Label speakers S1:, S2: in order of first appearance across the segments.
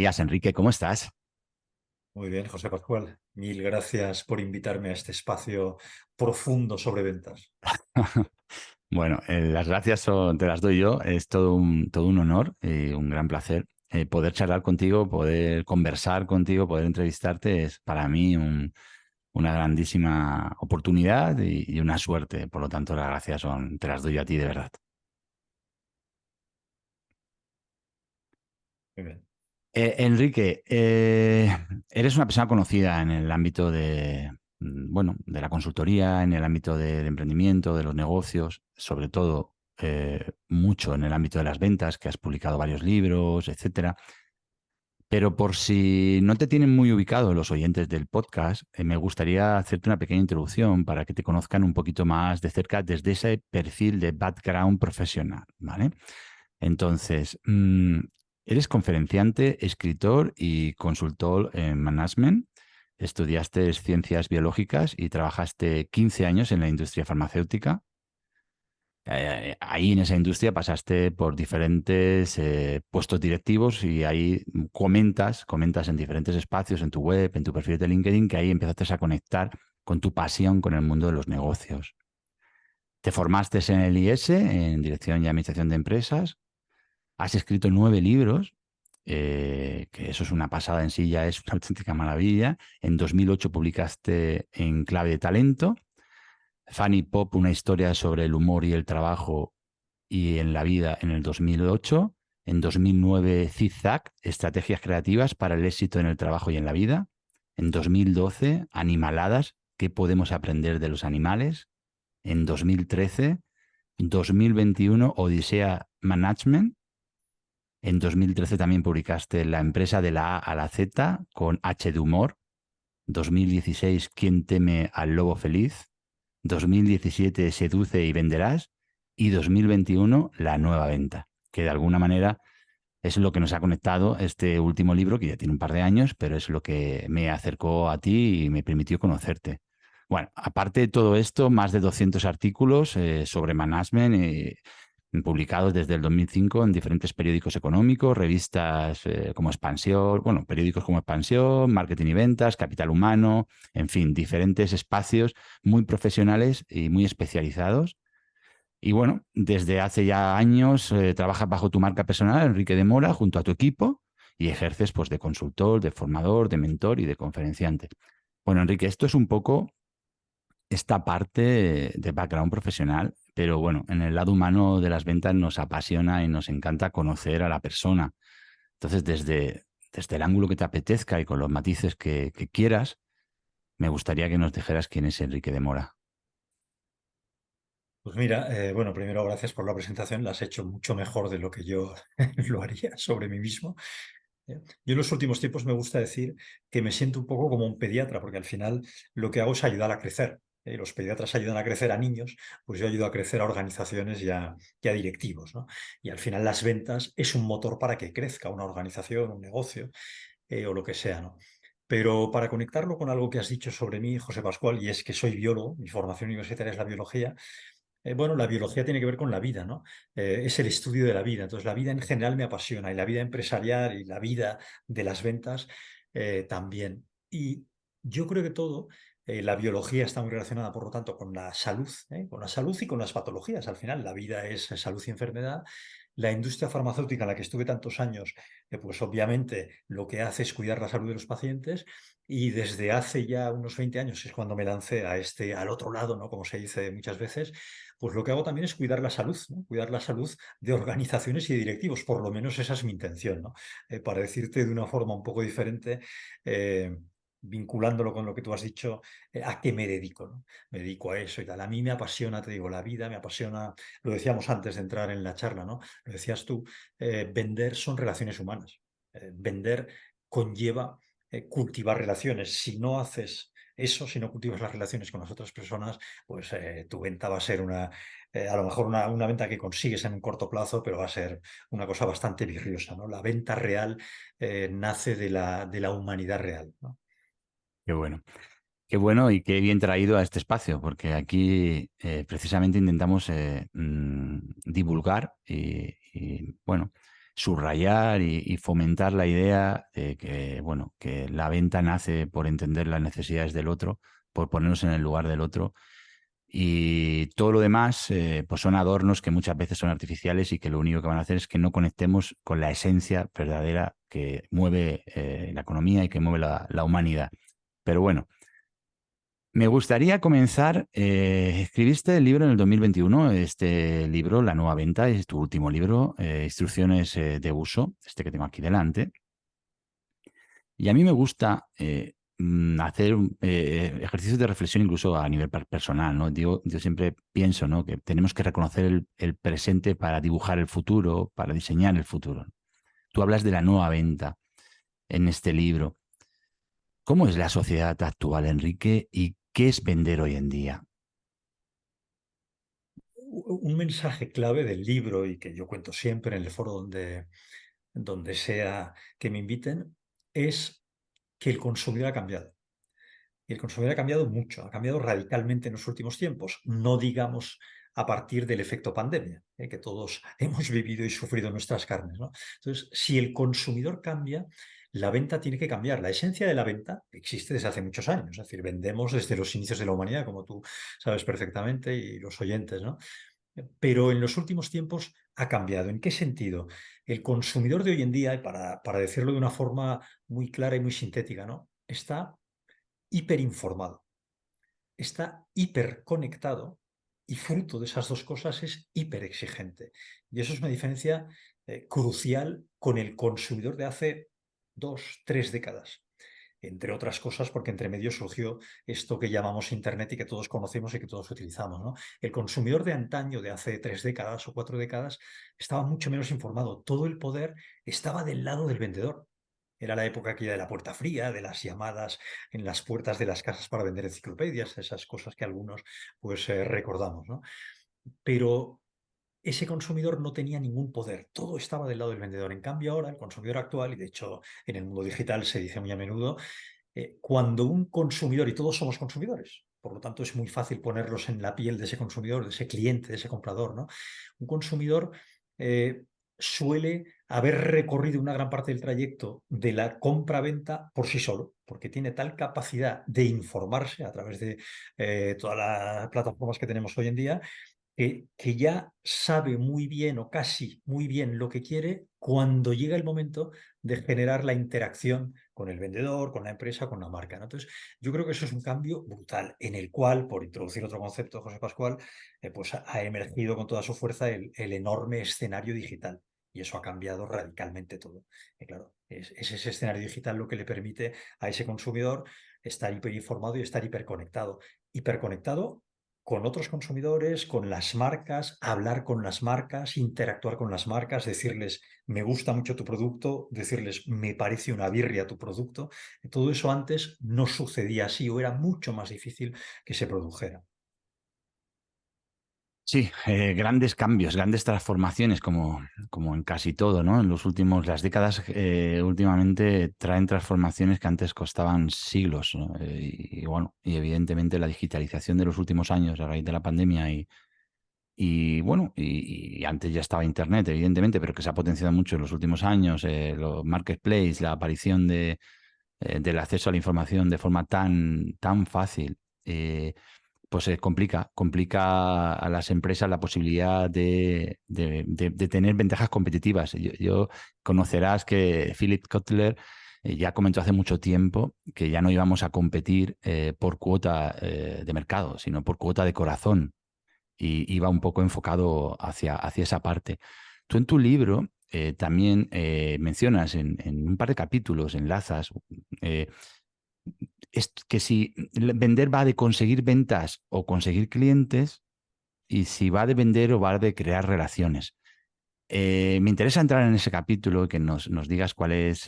S1: días, Enrique, ¿cómo estás?
S2: Muy bien, José Pascual. Mil gracias por invitarme a este espacio profundo sobre ventas.
S1: Bueno, las gracias te las doy yo. Es todo un honor y un gran placer poder charlar contigo, poder conversar contigo, poder entrevistarte. Es para mí una grandísima oportunidad y una suerte. Por lo tanto, las gracias te las doy a ti de verdad.
S2: Muy bien.
S1: Enrique, eres una persona conocida en el ámbito bueno, de la consultoría, en el ámbito del emprendimiento, de los negocios, sobre todo mucho en el ámbito de las ventas, que has publicado varios libros, etcétera. Pero por si no te tienen muy ubicado los oyentes del podcast, me gustaría hacerte una pequeña introducción para que te conozcan un poquito más de cerca desde ese perfil de background profesional, ¿vale? Entonces, eres conferenciante, escritor y consultor en management. Estudiaste ciencias biológicas y trabajaste 15 años en la industria farmacéutica. Ahí en esa industria pasaste por diferentes puestos directivos y ahí comentas en diferentes espacios, en tu web, en tu perfil de LinkedIn, que ahí empezaste a conectar con tu pasión con el mundo de los negocios. Te formaste en el IS, en Dirección y Administración de Empresas. Has escrito 9 libros, que eso es una pasada en sí, ya es una auténtica maravilla. En 2008 publicaste En Clave de Talento, Funny Pop, una historia sobre el humor y el trabajo y en la vida en el 2008. En 2009, Zigzag, estrategias creativas para el éxito en el trabajo y en la vida. En 2012, Animaladas, ¿qué podemos aprender de los animales? En 2013, 2021, Odisea Management. En 2013 también publicaste La empresa de la A a la Z con H de humor. 2016, ¿Quién teme al lobo feliz? 2017, Seduce y venderás. Y 2021, La nueva venta, que de alguna manera es lo que nos ha conectado este último libro, que ya tiene un par de años, pero es lo que me acercó a ti y me permitió conocerte. Bueno, aparte de todo esto, más de 200 artículos sobre management publicados desde el 2005 en diferentes periódicos económicos, revistas como Expansión, bueno, periódicos como Expansión, Marketing y Ventas, Capital Humano, en fin, diferentes espacios muy profesionales y muy especializados. Y bueno, desde hace ya años trabajas bajo tu marca personal, Enrique de Mora, junto a tu equipo y ejerces pues de consultor, de formador, de mentor y de conferenciante. Bueno, Enrique, esto es un poco esta parte de background profesional, pero bueno, en el lado humano de las ventas nos apasiona y nos encanta conocer a la persona. Entonces, desde el ángulo que te apetezca y con los matices que quieras, me gustaría que nos dijeras quién es Enrique de Mora.
S2: Pues mira, bueno, primero gracias por la presentación. La has hecho mucho mejor de lo que yo lo haría sobre mí mismo. Yo en los últimos tiempos me gusta decir que me siento un poco como un pediatra, porque al final lo que hago es ayudar a crecer. Los pediatras ayudan a crecer a niños, pues yo ayudo a crecer a organizaciones y a directivos, ¿no? Y al final las ventas es un motor para que crezca una organización, un negocio, o lo que sea, ¿no? Pero para conectarlo con algo que has dicho sobre mí, José Pascual, y es que soy biólogo, mi formación universitaria es la biología. Bueno, la biología tiene que ver con la vida, ¿no? Es el estudio de la vida. Entonces, la vida en general me apasiona y la vida empresarial y la vida de las ventas también. Y yo creo que todo, la biología está muy relacionada, por lo tanto, con la salud y con las patologías. Al final, la vida es salud y enfermedad. La industria farmacéutica en la que estuve tantos años, pues obviamente lo que hace es cuidar la salud de los pacientes y desde hace ya unos 20 años es cuando me lancé al otro lado, ¿no? Como se dice muchas veces, pues lo que hago también es cuidar la salud, ¿no? Cuidar la salud de organizaciones y de directivos, por lo menos esa es mi intención, ¿no? Para decirte de una forma un poco diferente, eh, vinculándolo con lo que tú has dicho, a qué me dedico, ¿no? Me dedico a eso y tal. A mí me apasiona, te digo, la vida, me apasiona, lo decíamos antes de entrar en la charla, ¿no? Lo decías tú, vender son relaciones humanas. Vender conlleva cultivar relaciones. Si no haces eso, si no cultivas las relaciones con las otras personas, pues tu venta va a ser a lo mejor una venta que consigues en un corto plazo, pero va a ser una cosa bastante virriosa, ¿no? La venta real nace de la humanidad real, ¿no?
S1: Qué bueno. Qué bueno y qué bien traído a este espacio, porque aquí precisamente intentamos divulgar bueno, subrayar y fomentar la idea de que, bueno, que la venta nace por entender las necesidades del otro, por ponernos en el lugar del otro. Y todo lo demás, pues son adornos que muchas veces son artificiales y que lo único que van a hacer es que no conectemos con la esencia verdadera que mueve la economía y que mueve la humanidad. Pero bueno, me gustaría comenzar. Escribiste el libro en el 2021, este libro, La Nueva Venta, es tu último libro, Instrucciones de uso, este que tengo aquí delante. Y a mí me gusta hacer ejercicios de reflexión incluso a nivel personal, ¿no? Yo siempre pienso, ¿no?, que tenemos que reconocer el presente para dibujar el futuro, para diseñar el futuro. Tú hablas de la nueva venta en este libro. ¿Cómo es la sociedad actual, Enrique, y qué es vender hoy en día?
S2: Un mensaje clave del libro y que yo cuento siempre en el foro donde sea que me inviten es que el consumidor ha cambiado. Y el consumidor ha cambiado mucho, ha cambiado radicalmente en los últimos tiempos, no digamos a partir del efecto pandemia, que todos hemos vivido y sufrido en nuestras carnes, ¿no? Entonces, si el consumidor cambia, la venta tiene que cambiar. La esencia de la venta existe desde hace muchos años, es decir, vendemos desde los inicios de la humanidad, como tú sabes perfectamente y los oyentes, ¿no? Pero en los últimos tiempos ha cambiado. ¿En qué sentido? El consumidor de hoy en día, y para decirlo de una forma muy clara y muy sintética, ¿no?, está hiperinformado, está hiperconectado y fruto de esas dos cosas es hiperexigente. Y eso es una diferencia crucial con el consumidor de hace 2, 3 décadas. Entre otras cosas, porque entre medio surgió esto que llamamos Internet y que todos conocemos y que todos utilizamos, ¿no? El consumidor de antaño, de hace 3 décadas o 4 décadas, estaba mucho menos informado. Todo el poder estaba del lado del vendedor. Era la época aquella de la puerta fría, de las llamadas en las puertas de las casas para vender enciclopedias, esas cosas que algunos pues recordamos, ¿no? Pero ese consumidor no tenía ningún poder, todo estaba del lado del vendedor. En cambio ahora el consumidor actual, y de hecho en el mundo digital se dice muy a menudo, cuando un consumidor, y todos somos consumidores, por lo tanto es muy fácil ponerlos en la piel de ese consumidor, de ese cliente, de ese comprador, ¿no? Un consumidor eh, suele haber recorrido una gran parte del trayecto de la compra-venta por sí solo, porque tiene tal capacidad de informarse a través de todas las plataformas que tenemos hoy en día, que ya sabe muy bien o casi muy bien lo que quiere cuando llega el momento de generar la interacción con el vendedor, con la empresa, con la marca, ¿no? Entonces, yo creo que eso es un cambio brutal en el cual, por introducir otro concepto, José Pascual, pues ha emergido con toda su fuerza el enorme escenario digital. Y eso ha cambiado radicalmente todo. Y claro, es ese escenario digital lo que le permite a ese consumidor estar hiperinformado y estar hiperconectado. Hiperconectado con otros consumidores, con las marcas, hablar con las marcas, interactuar con las marcas, decirles, me gusta mucho tu producto, decirles, me parece una birria tu producto. Todo eso antes no sucedía así o era mucho más difícil que se produjera.
S1: Sí, grandes cambios, grandes transformaciones, como en casi todo, ¿no? En las décadas últimamente traen transformaciones que antes costaban siglos, ¿no? Y bueno, y evidentemente la digitalización de los últimos años a raíz de la pandemia y bueno, y antes ya estaba Internet, evidentemente, pero que se ha potenciado mucho en los últimos años, los marketplaces, la aparición del acceso a la información de forma tan fácil. Pues complica a las empresas la posibilidad de tener ventajas competitivas. Conocerás que Philip Kotler ya comentó hace mucho tiempo que ya no íbamos a competir por cuota de mercado, sino por cuota de corazón. Y iba un poco enfocado hacia esa parte. Tú en tu libro también mencionas en un par de capítulos, enlazas, eh, es que si vender va de conseguir ventas o conseguir clientes, y si va de vender o va de crear relaciones. Me interesa entrar en ese capítulo y que nos digas cuáles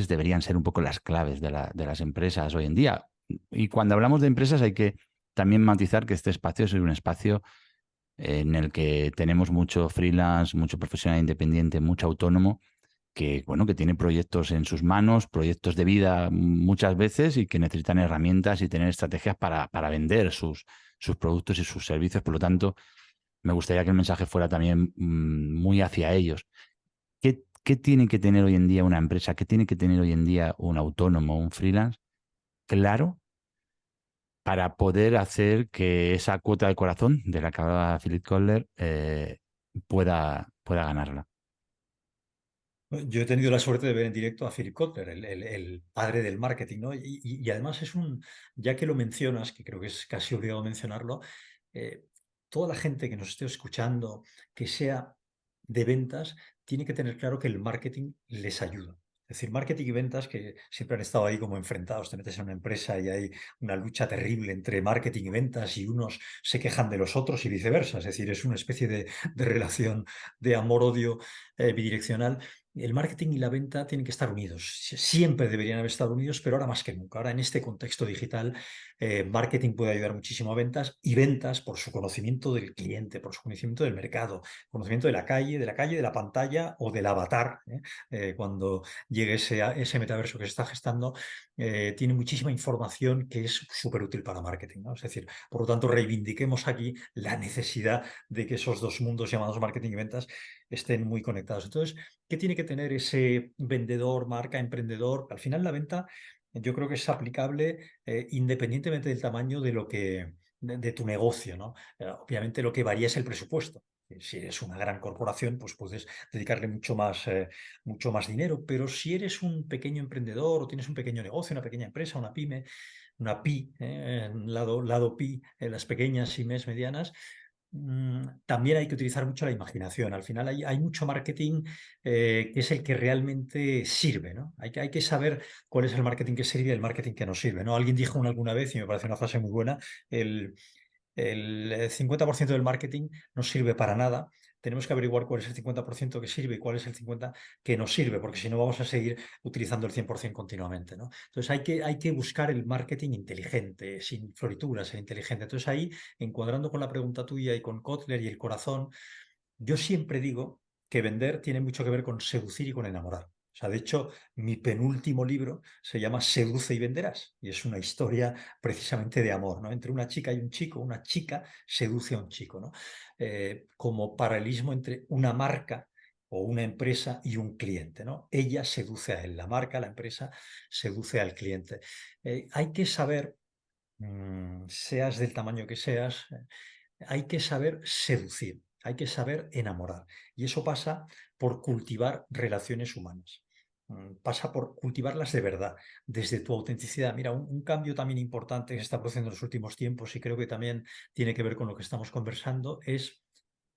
S1: deberían ser un poco las claves de las empresas hoy en día. Y cuando hablamos de empresas hay que también matizar que este espacio es un espacio en el que tenemos mucho freelance, mucho profesional independiente, mucho autónomo, que, bueno, que tiene proyectos en sus manos, proyectos de vida muchas veces y que necesitan herramientas y tener estrategias para vender sus productos y sus servicios. Por lo tanto, me gustaría que el mensaje fuera también muy hacia ellos. ¿Qué tiene que tener hoy en día una empresa? ¿Qué tiene que tener hoy en día un autónomo, un freelance? Claro, para poder hacer que esa cuota de corazón de la que hablaba Philip Kotler pueda ganarla.
S2: Yo he tenido la suerte de ver en directo a Philip Kotler, el padre del marketing, ¿no? Y además ya que lo mencionas, que creo que es casi obligado mencionarlo, eh, toda la gente que nos esté escuchando, que sea de ventas, tiene que tener claro que el marketing les ayuda. Es decir, marketing y ventas que siempre han estado ahí como enfrentados. Te metes en una empresa y hay una lucha terrible entre marketing y ventas y unos se quejan de los otros y viceversa. Es decir, es una especie de relación de amor-odio bidireccional. El marketing y la venta tienen que estar unidos. Siempre deberían haber estado unidos, pero ahora más que nunca. Ahora en este contexto digital, marketing puede ayudar muchísimo a ventas y ventas por su conocimiento del cliente, por su conocimiento del mercado, conocimiento de la pantalla o del avatar. Cuando llegue ese metaverso que se está gestando, tiene muchísima información que es súper útil para marketing, ¿no? Es decir, por lo tanto, reivindiquemos aquí la necesidad de que esos dos mundos llamados marketing y ventas estén muy conectados. Entonces, ¿qué tiene que tener ese vendedor, marca, emprendedor? Al final la venta yo creo que es aplicable independientemente del tamaño de tu negocio, ¿no? Obviamente lo que varía es el presupuesto. Si eres una gran corporación, pues puedes dedicarle mucho más dinero, pero si eres un pequeño emprendedor o tienes un pequeño negocio, una pequeña empresa, una pyme, una PI, lado PI, las pequeñas y medianas, también hay que utilizar mucho la imaginación. Al final hay mucho marketing que es el que realmente sirve, ¿no? Hay que saber cuál es el marketing que sirve y el marketing que no sirve, ¿no? Alguien dijo alguna vez, y me parece una frase muy buena, el, el 50% del marketing no sirve para nada. Tenemos que averiguar cuál es el 50% que sirve y cuál es el 50% que no sirve, porque si no vamos a seguir utilizando el 100% continuamente, ¿no? Entonces hay que buscar el marketing inteligente, sin florituras, el inteligente. Entonces ahí, encuadrando con la pregunta tuya y con Kotler y el corazón, yo siempre digo que vender tiene mucho que ver con seducir y con enamorar. O sea, de hecho, mi penúltimo libro se llama Seduce y venderás. Y es una historia precisamente de amor, ¿no? Entre una chica y un chico, una chica seduce a un chico, ¿no? Como paralelismo entre una marca o una empresa y un cliente, ¿no? Ella seduce a él, la marca, la empresa seduce al cliente. Hay que saber, seas del tamaño que seas, hay que saber seducir, hay que saber enamorar. Y eso pasa por cultivar relaciones humanas. Pasa por cultivarlas de verdad, desde tu autenticidad. Mira, un cambio también importante que se está produciendo en los últimos tiempos y creo que también tiene que ver con lo que estamos conversando es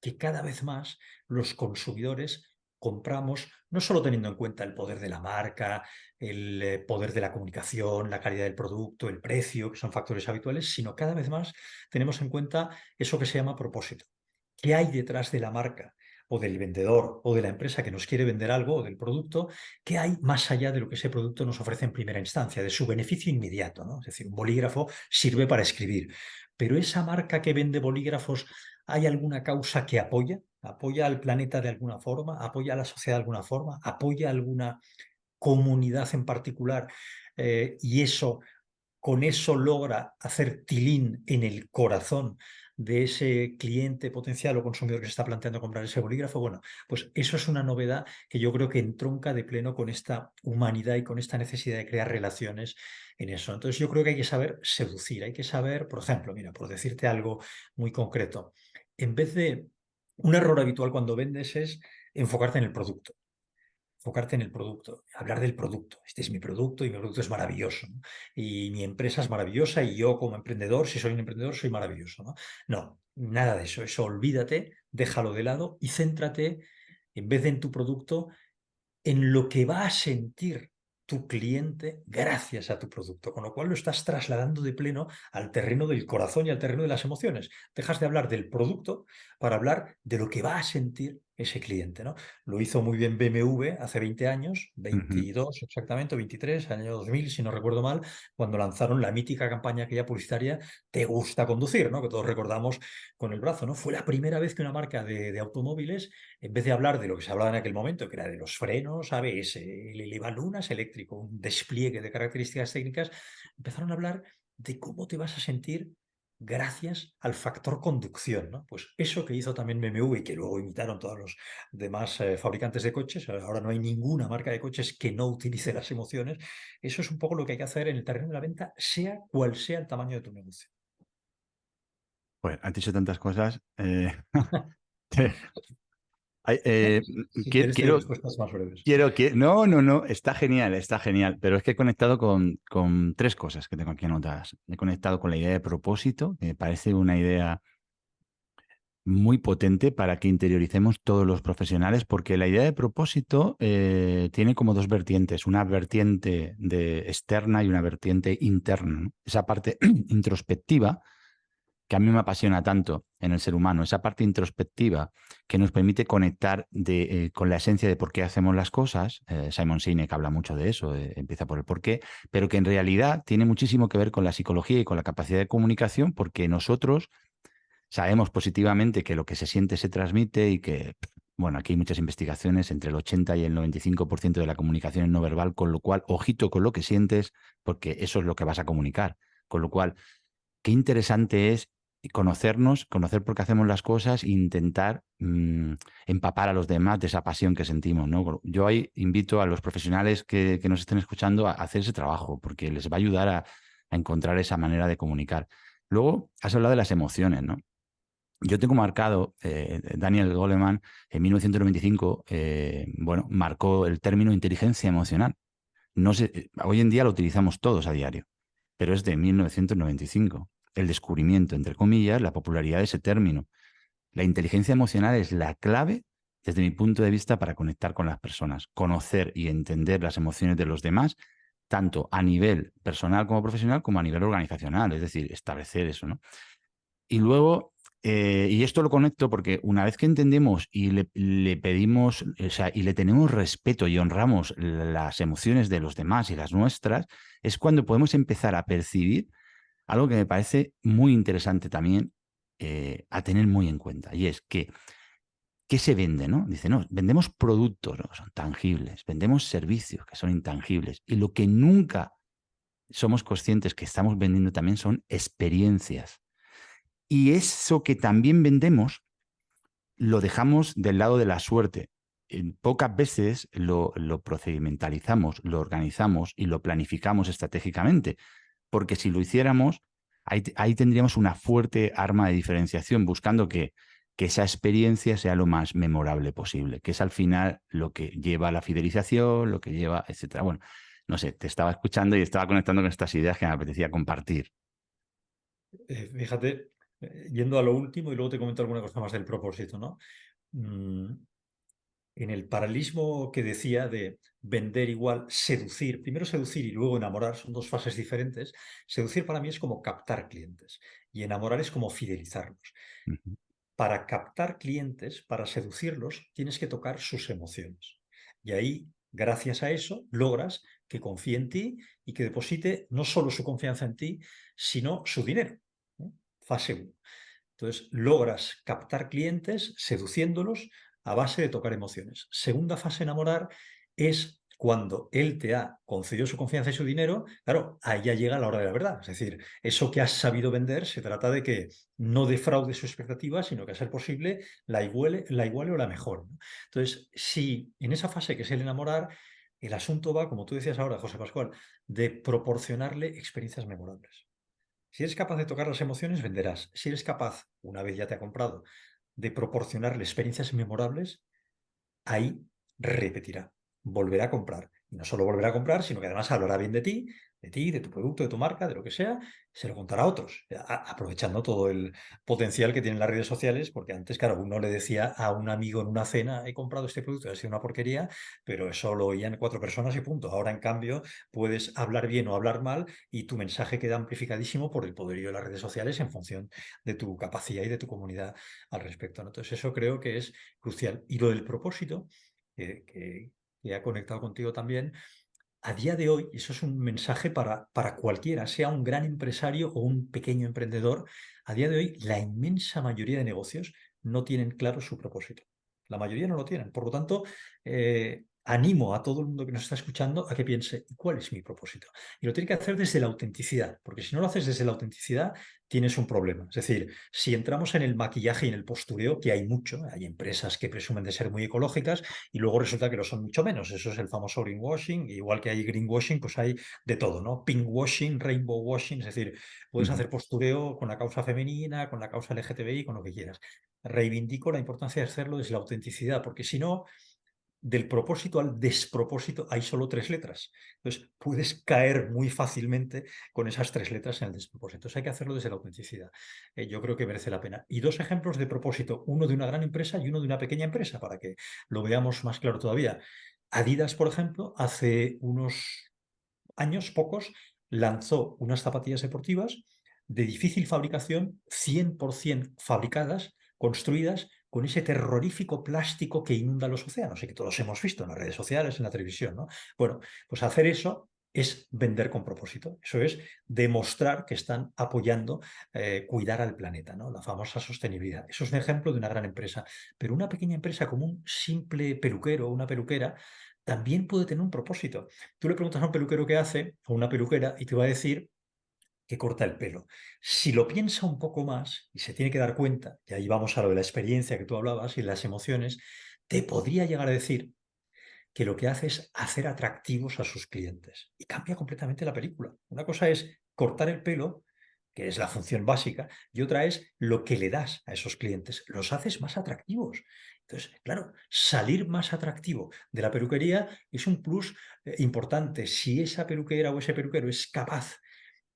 S2: que cada vez más los consumidores compramos no solo teniendo en cuenta el poder de la marca, el poder de la comunicación, la calidad del producto, el precio, que son factores habituales, sino cada vez más tenemos en cuenta eso que se llama propósito. ¿Qué hay detrás de la marca o del vendedor o de la empresa que nos quiere vender algo o del producto? ¿Qué hay más allá de lo que ese producto nos ofrece en primera instancia, de su beneficio inmediato, ¿no? Es decir, un bolígrafo sirve para escribir, pero esa marca que vende bolígrafos, ¿hay alguna causa que apoya? ¿Apoya al planeta de alguna forma? ¿Apoya a la sociedad de alguna forma? ¿Apoya a alguna comunidad en particular? Y eso con eso logra hacer tilín en el corazón de ese cliente potencial o consumidor que se está planteando comprar ese bolígrafo. Bueno, pues eso es una novedad que yo creo que entronca de pleno con esta humanidad y con esta necesidad de crear relaciones en eso. Entonces yo creo que hay que saber seducir, hay que saber, por ejemplo, mira, por decirte algo muy concreto, en vez de un error habitual cuando vendes es enfocarte en el producto, enfocarte en el producto, hablar del producto. Este es mi producto y mi producto es maravilloso, ¿no? Y mi empresa es maravillosa y yo como emprendedor, si soy un emprendedor, soy maravilloso, ¿no? No, nada de eso. Eso olvídate, déjalo de lado y céntrate, en vez de en tu producto, en lo que va a sentir tu cliente gracias a tu producto, con lo cual lo estás trasladando de pleno al terreno del corazón y al terreno de las emociones. Dejas de hablar del producto para hablar de lo que va a sentir ese cliente, ¿no? Lo hizo muy bien BMW hace 20 años,
S1: Ujú.
S2: 22 exactamente, 23, año 2000, si no recuerdo mal, cuando lanzaron la mítica campaña aquella publicitaria Te gusta conducir, ¿no? Que todos recordamos con el brazo, ¿no? Fue la primera vez que una marca de automóviles, en vez de hablar de lo que se hablaba en aquel momento, que era de los frenos, ABS, el elevalunas eléctrico, un despliegue de características técnicas, empezaron a hablar de cómo te vas a sentir gracias al factor conducción, ¿no? Pues eso que hizo también BMW y que luego imitaron todos los demás fabricantes de coches, ahora no hay ninguna marca de coches que no utilice las emociones, eso es un poco lo que hay que hacer en el terreno de la venta, sea cual sea el tamaño de tu negocio.
S1: Pues has dicho tantas cosas. Ay,
S2: Si quieres, te doy
S1: quiero,
S2: respuestas más breves.
S1: no, no, no, está genial, pero es que he conectado con tres cosas que tengo aquí anotadas. He conectado con la idea de propósito, que me parece una idea muy potente para que interioricemos todos los profesionales, porque la idea de propósito tiene como dos vertientes, una vertiente externa y una vertiente interna, ¿no? Esa parte introspectiva que a mí me apasiona tanto en el ser humano, esa parte introspectiva que nos permite conectar con la esencia de por qué hacemos las cosas. Simon Sinek habla mucho de eso, empieza por el por qué, pero que en realidad tiene muchísimo que ver con la psicología y con la capacidad de comunicación, porque nosotros sabemos positivamente que lo que se siente se transmite y que, bueno, aquí hay muchas investigaciones, entre el 80 y el 95% de la comunicación es no verbal, con lo cual, ojito con lo que sientes, porque eso es lo que vas a comunicar. Con lo cual, qué interesante es conocernos, conocer por qué hacemos las cosas e intentar empapar a los demás de esa pasión que sentimos, ¿no? Yo ahí invito a los profesionales que nos estén escuchando a hacer ese trabajo, porque les va a ayudar a encontrar esa manera de comunicar. Luego, has hablado de las emociones, ¿no? Yo tengo marcado, Daniel Goleman, en 1995, bueno, marcó el término inteligencia emocional. No sé, hoy en día lo utilizamos todos a diario, pero es de 1995. El descubrimiento, entre comillas, la popularidad de ese término. La inteligencia emocional es la clave, desde mi punto de vista, para conectar con las personas, conocer y entender las emociones de los demás, tanto a nivel personal como profesional, como a nivel organizacional, es decir, establecer eso, ¿no? Y luego, y esto lo conecto porque una vez que entendemos y le pedimos, o sea, y le tenemos respeto y honramos las emociones de los demás y las nuestras, es cuando podemos empezar a percibir algo que me parece muy interesante también a tener muy en cuenta. Y es que, ¿qué se vende, no? Dice, no, vendemos productos, ¿no? Que son tangibles, vendemos servicios que son intangibles. Y lo que nunca somos conscientes que estamos vendiendo también son experiencias. Y eso que también vendemos lo dejamos del lado de la suerte. Pocas veces lo procedimentalizamos, lo organizamos y lo planificamos estratégicamente, porque si lo hiciéramos, ahí tendríamos una fuerte arma de diferenciación, buscando que esa experiencia sea lo más memorable posible, que es al final lo que lleva a la fidelización, lo que lleva, etcétera. Bueno, no sé, te estaba escuchando y estaba conectando con estas ideas que me apetecía compartir.
S2: Fíjate, yendo a lo último y luego te comento alguna cosa más del propósito, ¿no? Mm, en el paralelismo que decía de vender igual, seducir, primero seducir y luego enamorar, son dos fases diferentes. Seducir para mí es como captar clientes y enamorar es como fidelizarlos.
S1: Ujú.
S2: Para captar clientes, para seducirlos, tienes que tocar sus emociones. Y ahí, gracias a eso, logras que confíe en ti y que deposite no solo su confianza en ti, sino su dinero. ¿No? Fase 1. Entonces, logras captar clientes seduciéndolos a base de tocar emociones. Segunda fase, enamorar, es cuando él te ha concedido su confianza y su dinero, claro, ahí ya llega la hora de la verdad. Es decir, eso que has sabido vender se trata de que no defraude su expectativa, sino que a ser posible la iguale o la mejor, ¿no? Entonces, si en esa fase que es el enamorar, el asunto va, como tú decías ahora, José Pascual, de proporcionarle experiencias memorables. Si eres capaz de tocar las emociones, venderás. Si eres capaz, una vez ya te ha comprado, de proporcionarle experiencias memorables, ahí repetirá, volverá a comprar. Y no solo volverá a comprar, sino que además hablará bien de ti, de tu producto, de tu marca, de lo que sea, se lo contará a otros, aprovechando todo el potencial que tienen las redes sociales, porque antes, claro, uno le decía a un amigo en una cena, he comprado este producto, ha sido una porquería, pero eso lo oían 4 personas y punto. Ahora, en cambio, puedes hablar bien o hablar mal y tu mensaje queda amplificadísimo por el poderío de las redes sociales en función de tu capacidad y de tu comunidad al respecto, ¿no? Entonces, eso creo que es crucial. Y lo del propósito, que ha conectado contigo también, a día de hoy, y eso es un mensaje para cualquiera, sea un gran empresario o un pequeño emprendedor, a día de hoy la inmensa mayoría de negocios no tienen claro su propósito. La mayoría no lo tienen. Por lo tanto, animo a todo el mundo que nos está escuchando a que piense, ¿y cuál es mi propósito? Y lo tiene que hacer desde la autenticidad, porque si no lo haces desde la autenticidad, tienes un problema. Es decir, si entramos en el maquillaje y en el postureo, que hay mucho, hay empresas que presumen de ser muy ecológicas y luego resulta que lo son mucho menos. Eso es el famoso greenwashing. Igual que hay greenwashing, pues hay de todo, ¿no? Pinkwashing, rainbow washing, es decir, puedes
S1: Ujú.
S2: hacer postureo con la causa femenina, con la causa LGTBI, con lo que quieras. Reivindico la importancia de hacerlo desde la autenticidad, porque si no, del propósito al despropósito hay solo 3 letras. Entonces, puedes caer muy fácilmente con esas 3 letras en el despropósito. Entonces, hay que hacerlo desde la autenticidad. Yo creo que merece la pena. Y 2 ejemplos de propósito, uno de una gran empresa y uno de una pequeña empresa, para que lo veamos más claro todavía. Adidas, por ejemplo, hace unos años, pocos, lanzó unas zapatillas deportivas de difícil fabricación, 100% fabricadas, construidas con ese terrorífico plástico que inunda los océanos y que todos hemos visto en las redes sociales, en la televisión, ¿no? Bueno, pues hacer eso es vender con propósito. Eso es demostrar que están apoyando cuidar al planeta, ¿no? La famosa sostenibilidad. Eso es un ejemplo de una gran empresa. Pero una pequeña empresa como un simple peluquero o una peluquera también puede tener un propósito. Tú le preguntas a un peluquero qué hace, o una peluquera, y te va a decir que corta el pelo. Si lo piensa un poco más y se tiene que dar cuenta, y ahí vamos a lo de la experiencia que tú hablabas y las emociones, te podría llegar a decir que lo que hace es hacer atractivos a sus clientes. Y cambia completamente la película. Una cosa es cortar el pelo, que es la función básica, y otra es lo que le das a esos clientes. Los haces más atractivos. Entonces, claro, salir más atractivo de la peluquería es un plus importante. Si esa peluquera o ese peluquero es capaz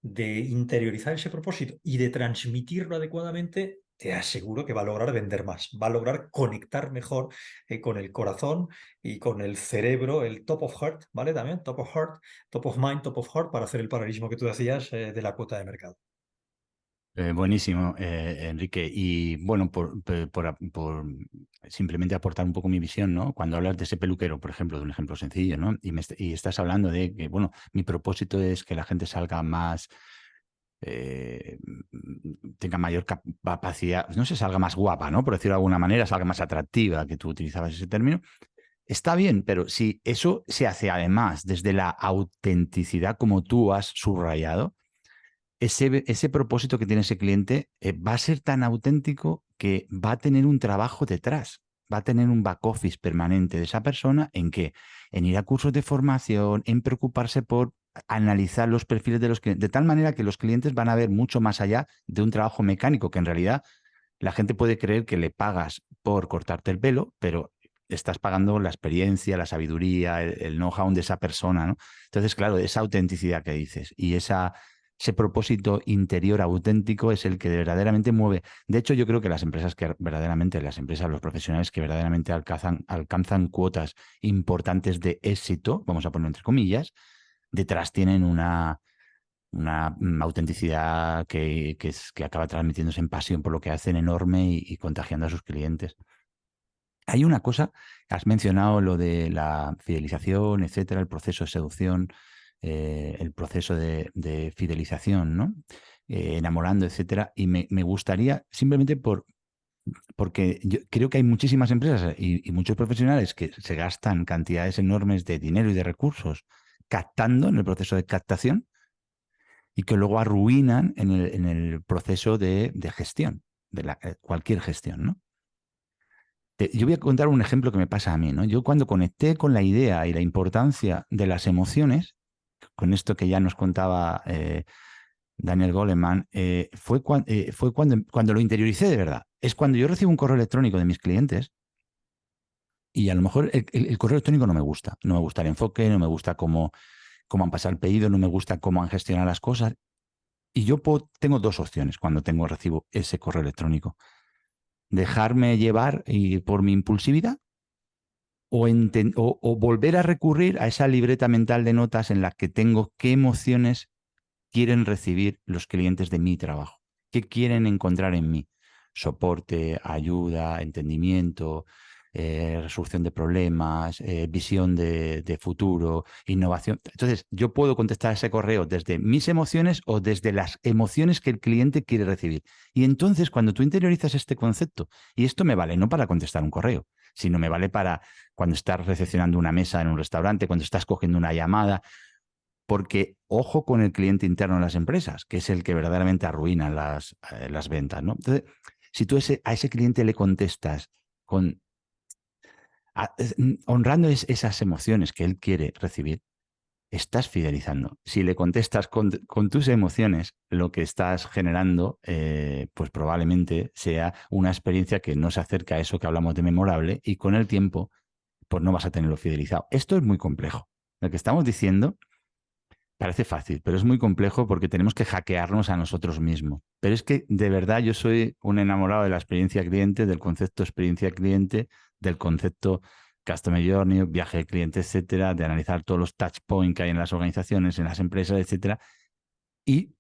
S2: de interiorizar ese propósito y de transmitirlo adecuadamente, te aseguro que va a lograr vender más, va a lograr conectar mejor con el corazón y con el cerebro, el top of heart, ¿vale? También top of heart, top of mind, top of heart, para hacer el paralelismo que tú decías de la cuota de mercado.
S1: Buenísimo, Enrique. Y bueno, por simplemente aportar un poco mi visión, ¿no? Cuando hablas de ese peluquero, por ejemplo, de un ejemplo sencillo, ¿no? Y estás hablando de que, bueno, mi propósito es que la gente salga más, eh, tenga mayor capacidad, no sé, salga más guapa, ¿no? Por decirlo de alguna manera, salga más atractiva, que tú utilizabas ese término. Está bien, pero si eso se hace además desde la autenticidad, como tú has subrayado, ese propósito que tiene ese cliente va a ser tan auténtico que va a tener un trabajo detrás, va a tener un back office permanente de esa persona en que, en ir a cursos de formación, en preocuparse por analizar los perfiles de los clientes, de tal manera que los clientes van a ver mucho más allá de un trabajo mecánico, que en realidad la gente puede creer que le pagas por cortarte el pelo, pero estás pagando la experiencia, la sabiduría, el know-how de esa persona, ¿no? Entonces, claro, esa autenticidad que dices y ese propósito interior auténtico es el que verdaderamente mueve. De hecho, yo creo que las empresas los profesionales que verdaderamente alcanzan cuotas importantes de éxito, vamos a ponerlo entre comillas, detrás tienen una autenticidad que acaba transmitiéndose en pasión por lo que hacen enorme y contagiando a sus clientes. Hay una cosa, has mencionado lo de la fidelización, etcétera, el proceso de seducción, el proceso de fidelización, ¿no? Enamorando, etcétera. Y me gustaría, simplemente porque yo creo que hay muchísimas empresas y muchos profesionales que se gastan cantidades enormes de dinero y de recursos captando en el proceso de captación y que luego arruinan en el proceso de gestión, cualquier gestión, ¿no? Yo voy a contar un ejemplo que me pasa a mí, ¿no? Yo cuando conecté con la idea y la importancia de las emociones, con esto que ya nos contaba Daniel Goleman, fue cuando lo interioricé de verdad. Es cuando yo recibo un correo electrónico de mis clientes y a lo mejor el correo electrónico no me gusta. No me gusta el enfoque, no me gusta cómo han pasado el pedido, no me gusta cómo han gestionado las cosas. Y yo tengo dos opciones cuando recibo ese correo electrónico. Dejarme llevar por mi impulsividad o volver a recurrir a esa libreta mental de notas en la que tengo qué emociones quieren recibir los clientes de mi trabajo, qué quieren encontrar en mí. Soporte, ayuda, entendimiento, resolución de problemas, visión de futuro, innovación. Entonces, yo puedo contestar ese correo desde mis emociones o desde las emociones que el cliente quiere recibir. Y entonces, cuando tú interiorizas este concepto, y esto me vale no para contestar un correo, sino me vale para cuando estás recepcionando una mesa en un restaurante, cuando estás cogiendo una llamada, porque ojo con el cliente interno de las empresas, que es el que verdaderamente arruina las ventas, ¿no? Entonces, si tú a ese cliente le contestas con honrando esas emociones que él quiere recibir, estás fidelizando. Si le contestas con tus emociones, lo que estás generando, pues probablemente sea una experiencia que no se acerca a eso que hablamos de memorable y con el tiempo, pues no vas a tenerlo fidelizado. Esto es muy complejo. Lo que estamos diciendo parece fácil, pero es muy complejo porque tenemos que hackearnos a nosotros mismos. Pero es que de verdad yo soy un enamorado de la experiencia cliente, del concepto experiencia cliente, del concepto Customer Journey, viaje de cliente, etcétera, de analizar todos los touch points que hay en las organizaciones, en las empresas, etcétera. Y,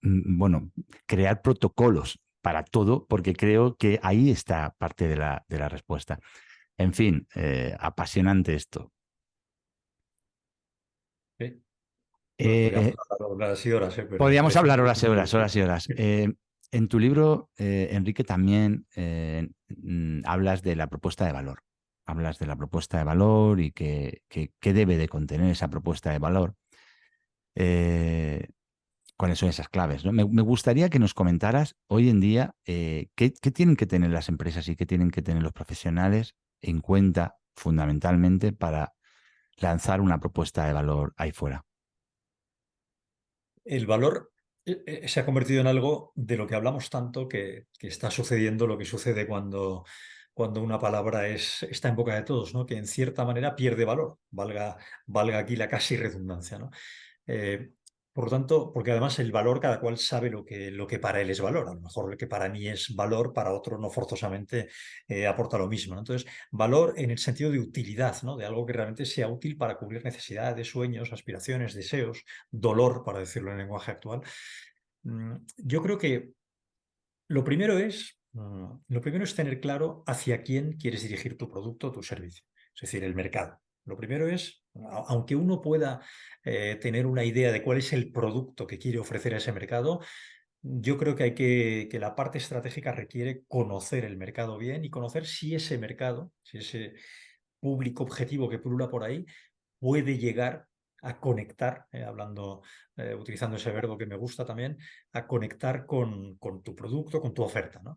S1: bueno, crear protocolos para todo, porque creo que ahí está parte de la respuesta. En fin, apasionante esto.
S2: Sí. Bueno, podríamos
S1: Eh,
S2: hablar horas y horas, pero
S1: Podríamos
S2: parece
S1: hablar horas y
S2: interesante lo
S1: horas,
S2: que
S1: horas y horas. En tu libro, Enrique, también hablas de la propuesta de valor. Hablas de la propuesta de valor y qué debe de contener esa propuesta de valor. Eh, ¿Cuáles son esas claves? ¿No? Me gustaría que nos comentaras hoy en día qué tienen que tener las empresas y qué tienen que tener los profesionales en cuenta fundamentalmente para lanzar una propuesta de valor ahí fuera.
S2: el valor se ha convertido en algo de lo que hablamos tanto que está sucediendo lo que sucede cuando una palabra está en boca de todos, ¿no? Que en cierta manera pierde valor, valga aquí la casi redundancia, ¿no? Eh, por lo tanto, porque además el valor cada cual sabe lo que para él es valor. A lo mejor lo que para mí es valor, para otro no forzosamente aporta lo mismo, ¿no? Entonces, valor en el sentido de utilidad, ¿no? De algo que realmente sea útil para cubrir necesidades, sueños, aspiraciones, deseos, dolor, para decirlo en lenguaje actual. Yo creo que lo primero es tener claro hacia quién quieres dirigir tu producto o tu servicio, es decir, el mercado. Lo primero es, aunque uno pueda tener una idea de cuál es el producto que quiere ofrecer a ese mercado, yo creo que la parte estratégica requiere conocer el mercado bien y conocer si ese mercado, si ese público objetivo que pulula por ahí, puede llegar a conectar, utilizando ese verbo que me gusta también, a conectar con tu producto, con tu oferta, ¿no?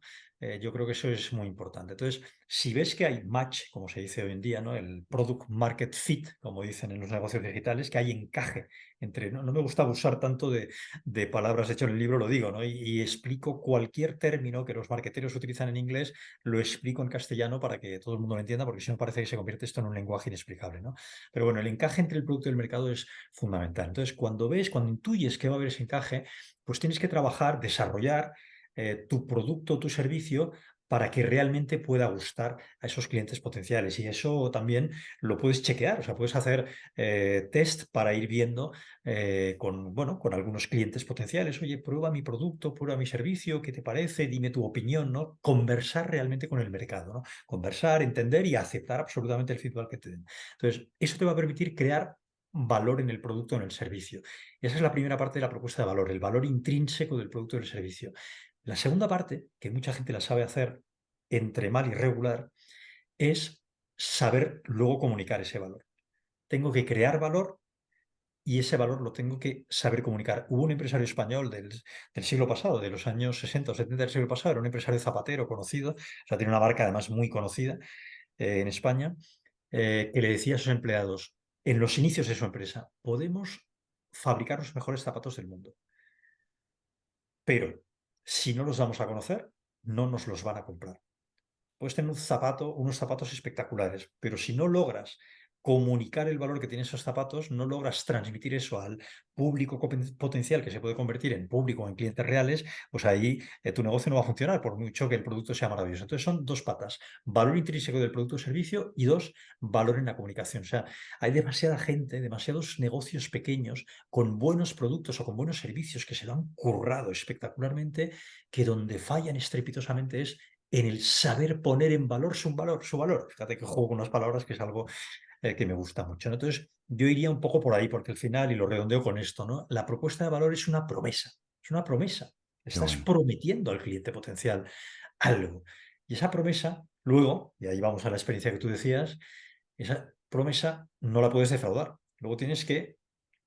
S2: Yo creo que eso es muy importante. Entonces, si ves que hay match, como se dice hoy en día, ¿no? El product market fit, como dicen en los negocios digitales, que hay encaje entre, no me gusta abusar tanto de palabras, de hecho en el libro lo digo, ¿no? Y explico cualquier término que los marketeros utilizan en inglés, lo explico en castellano para que todo el mundo lo entienda, porque si no parece que se convierte esto en un lenguaje inexplicable, ¿no? Pero bueno, el encaje entre el producto y el mercado es fundamental. Entonces, cuando intuyes que va a haber ese encaje, pues tienes que trabajar, desarrollar tu producto o tu servicio para que realmente pueda gustar a esos clientes potenciales. Y eso también lo puedes chequear, o sea, puedes hacer test para ir viendo con algunos clientes potenciales. Oye, prueba mi producto, prueba mi servicio, ¿qué te parece? Dime tu opinión, ¿no? Conversar realmente con el mercado, ¿no? Conversar, entender y aceptar absolutamente el feedback que te den. Entonces, eso te va a permitir crear valor en el producto o en el servicio. Esa es la primera parte de la propuesta de valor, el valor intrínseco del producto o del servicio. La segunda parte, que mucha gente la sabe hacer entre mal y regular, es saber luego comunicar ese valor. Tengo que crear valor y ese valor lo tengo que saber comunicar. Hubo un empresario español del siglo pasado, de los años 60 o 70 del siglo pasado, era un empresario zapatero conocido, o sea, tiene una marca además muy conocida en España, que le decía a sus empleados, en los inicios de su empresa, podemos fabricar los mejores zapatos del mundo, pero si no los damos a conocer, no nos los van a comprar. Puedes tener unos zapatos espectaculares, pero si no logras comunicar el valor que tienen esos zapatos, no logras transmitir eso al público potencial que se puede convertir en público o en clientes reales, pues ahí tu negocio no va a funcionar, por mucho que el producto sea maravilloso. Entonces son dos patas, valor intrínseco del producto o servicio y dos, valor en la comunicación. O sea, hay demasiada gente, demasiados negocios pequeños con buenos productos o con buenos servicios que se lo han currado espectacularmente, que donde fallan estrepitosamente es en el saber poner en valor su valor. Fíjate que juego con unas palabras que es algo que me gusta mucho, ¿no? Entonces, yo iría un poco por ahí, porque al final, y lo redondeo con esto, ¿no? La propuesta de valor es una promesa, es una promesa.
S1: Qué
S2: Estás
S1: bueno.
S2: prometiendo al cliente potencial algo. Y esa promesa Luego, y ahí vamos a la experiencia que tú decías, esa promesa no la puedes defraudar. Luego tienes que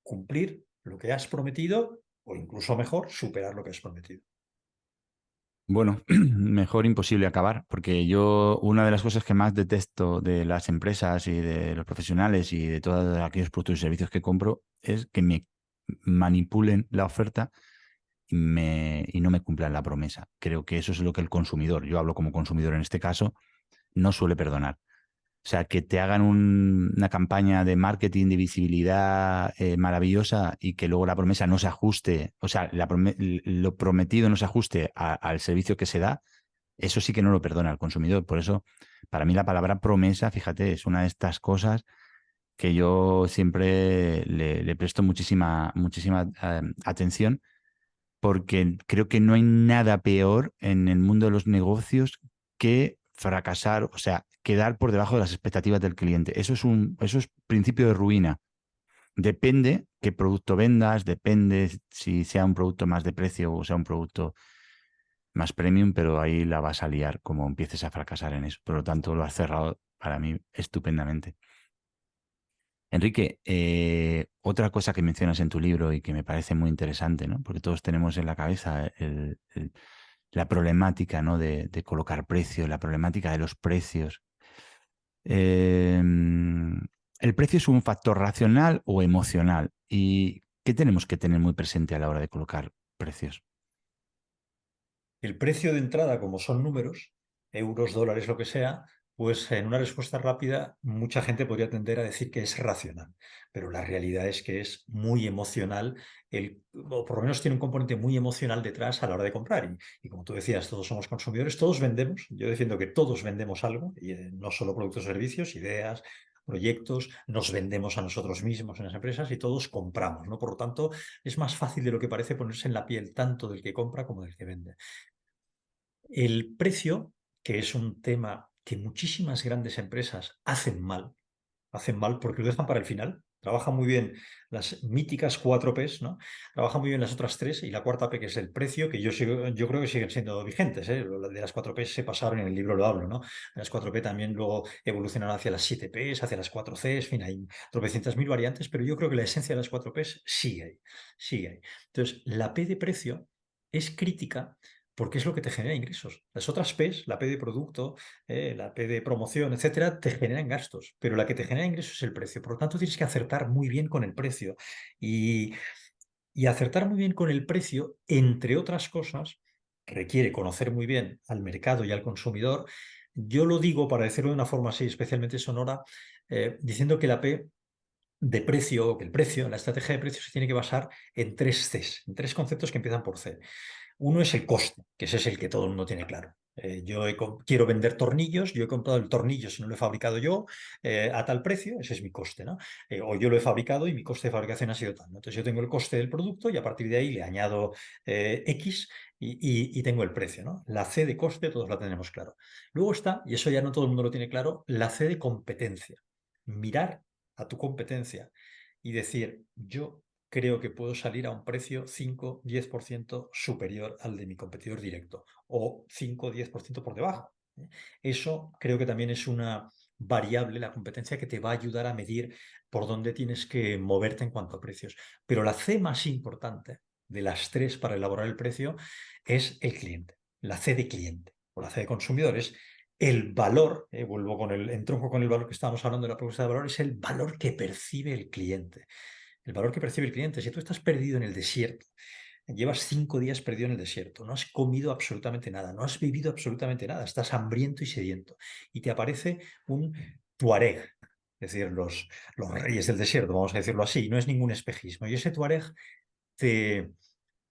S2: cumplir lo que has prometido o incluso mejor, superar lo que has prometido.
S1: Bueno, mejor imposible acabar, porque yo una de las cosas que más detesto de las empresas y de los profesionales y de todos aquellos productos y servicios que compro es que me manipulen la oferta y no me cumplan la promesa. Creo que eso es lo que el consumidor, yo hablo como consumidor en este caso, no suele perdonar. O sea, que te hagan una campaña de marketing, de visibilidad maravillosa y que luego la promesa no se ajuste, o sea, lo prometido no se ajuste al servicio que se da, eso sí que no lo perdona el consumidor. Por eso, para mí la palabra promesa, fíjate, es una de estas cosas que yo siempre le presto muchísima atención porque creo que no hay nada peor en el mundo de los negocios que fracasar, o sea, quedar por debajo de las expectativas del cliente. Eso es principio de ruina. Depende qué producto vendas, depende si sea un producto más de precio o sea un producto más premium, pero ahí la vas a liar como empieces a fracasar en eso. Por lo tanto, lo has cerrado para mí estupendamente. Enrique, otra cosa que mencionas en tu libro y que me parece muy interesante, ¿no? Porque todos tenemos en la cabeza la problemática, ¿no? de colocar precio, la problemática de los precios. Eh, ¿El precio es un factor racional o emocional? ¿Y qué tenemos que tener muy presente a la hora de colocar precios?
S2: El precio de entrada, como son números, euros, dólares, lo que sea, pues en una respuesta rápida mucha gente podría tender a decir que es racional, pero la realidad es que es muy emocional, o por lo menos tiene un componente muy emocional detrás a la hora de comprar. Y como tú decías, todos somos consumidores, todos vendemos. Yo defiendo que todos vendemos algo, y no solo productos o servicios, ideas, proyectos, nos vendemos a nosotros mismos en las empresas y todos compramos, ¿no? Por lo tanto, es más fácil de lo que parece ponerse en la piel tanto del que compra como del que vende. El precio, que es un tema que muchísimas grandes empresas hacen mal porque lo dejan para el final. Trabajan muy bien las míticas 4Ps, ¿no? Trabajan muy bien las otras tres y la cuarta P, que es el precio, que yo creo que siguen siendo vigentes, ¿eh? Lo de las 4Ps se pasaron, en el libro lo hablo, ¿no? Las 4P también luego evolucionaron hacia las 7Ps, hacia las 4Cs, en fin, hay tropecientas mil variantes, pero yo creo que la esencia de las 4Ps sigue ahí, sigue ahí. Entonces, la P de precio es crítica porque es lo que te genera ingresos. Las otras Ps, la P de producto, la P de promoción, etcétera, te generan gastos, pero la que te genera ingresos es el precio. Por lo tanto, tienes que acertar muy bien con el precio. Y, y acertar muy bien con el precio, entre otras cosas, requiere conocer muy bien al mercado y al consumidor. Yo lo digo, para decirlo de una forma así, especialmente sonora, diciendo que la P de precio, o que el precio, la estrategia de precio se tiene que basar en tres Cs, en tres conceptos que empiezan por C. Uno es el coste, que ese es el que todo el mundo tiene claro. Quiero vender tornillos, yo he comprado el tornillo si no lo he fabricado yo a tal precio, ese es mi coste, ¿no? O yo lo he fabricado y mi coste de fabricación ha sido tal, ¿no? Entonces yo tengo el coste del producto y a partir de ahí le añado X y tengo el precio, ¿no? La C de coste todos la tenemos claro. Luego está, y eso ya no todo el mundo lo tiene claro, la C de competencia. Mirar a tu competencia y decir, yo creo que puedo salir a un precio 5-10% superior al de mi competidor directo o 5-10% por debajo. ¿Eh? Eso creo que también es una variable, la competencia, que te va a ayudar a medir por dónde tienes que moverte en cuanto a precios. Pero la C más importante de las tres para elaborar el precio es el cliente, la C de cliente o la C de consumidor. Es el valor, vuelvo con entronco con el valor que estábamos hablando de la propuesta de valor, es el valor que percibe el cliente. El valor que percibe el cliente. Si tú estás perdido en el desierto, llevas 5 días perdido en el desierto, no has comido absolutamente nada, no has bebido absolutamente nada, estás hambriento y sediento, y te aparece un tuareg, es decir, los reyes del desierto, vamos a decirlo así, no es ningún espejismo, y ese tuareg te,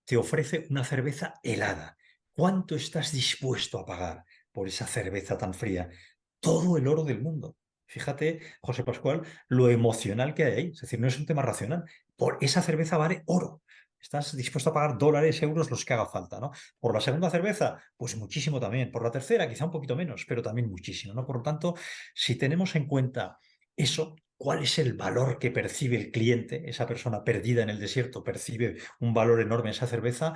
S2: te ofrece una cerveza helada. ¿Cuánto estás dispuesto a pagar por esa cerveza tan fría? Todo el oro del mundo. Fíjate, José Pascual, lo emocional que hay ahí. Es decir, no es un tema racional. Por esa cerveza vale oro. Estás dispuesto a pagar dólares, euros, los que haga falta, ¿no? Por la segunda cerveza, pues muchísimo también. Por la tercera, quizá un poquito menos, pero también muchísimo, ¿no? Por lo tanto, si tenemos en cuenta eso, cuál es el valor que percibe el cliente, esa persona perdida en el desierto percibe un valor enorme en esa cerveza,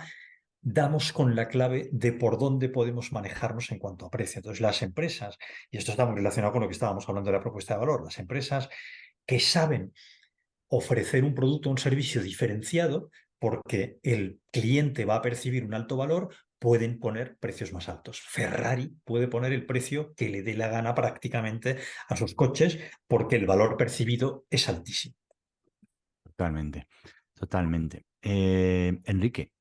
S2: damos con la clave de por dónde podemos manejarnos en cuanto a precio. Entonces, las empresas, y esto está muy relacionado con lo que estábamos hablando de la propuesta de valor, las empresas que saben ofrecer un producto o un servicio diferenciado porque el cliente va a percibir un alto valor, pueden poner precios más altos. Ferrari puede poner el precio que le dé la gana prácticamente a sus coches porque el valor percibido es altísimo.
S1: Totalmente, totalmente. Enrique,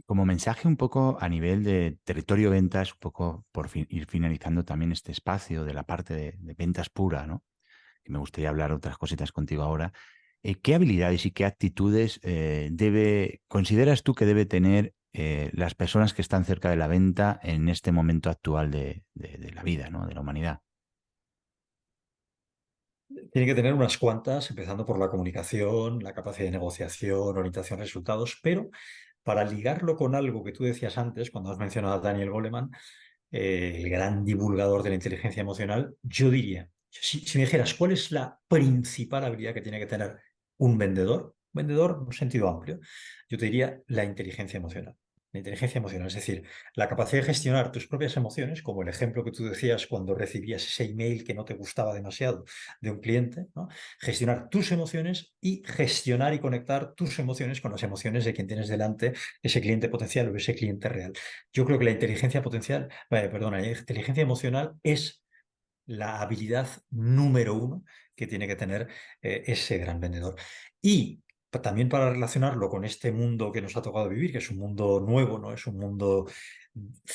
S1: como mensaje un poco a nivel de territorio ventas, un poco por ir finalizando también este espacio de la parte de ventas pura, ¿no? Que me gustaría hablar otras cositas contigo ahora. ¿Qué habilidades y qué actitudes consideras tú que debe tener las personas que están cerca de la venta en este momento actual de la vida, ¿no? De la humanidad?
S2: Tiene que tener unas cuantas, empezando por la comunicación, la capacidad de negociación, orientación a resultados, pero para ligarlo con algo que tú decías antes, cuando has mencionado a Daniel Goleman, el gran divulgador de la inteligencia emocional, yo diría, si me dijeras, ¿cuál es la principal habilidad que tiene que tener un vendedor? Vendedor en un sentido amplio. Yo te diría la inteligencia emocional. La inteligencia emocional, es decir, la capacidad de gestionar tus propias emociones, como el ejemplo que tú decías cuando recibías ese email que no te gustaba demasiado de un cliente, ¿no? Gestionar tus emociones y gestionar y conectar tus emociones con las emociones de quien tienes delante, ese cliente potencial o ese cliente real. Yo creo que la inteligencia potencial, perdona, la inteligencia emocional es la habilidad número uno que tiene que tener ese gran vendedor. Y también para relacionarlo con este mundo que nos ha tocado vivir, que es un mundo nuevo, ¿no? Es un mundo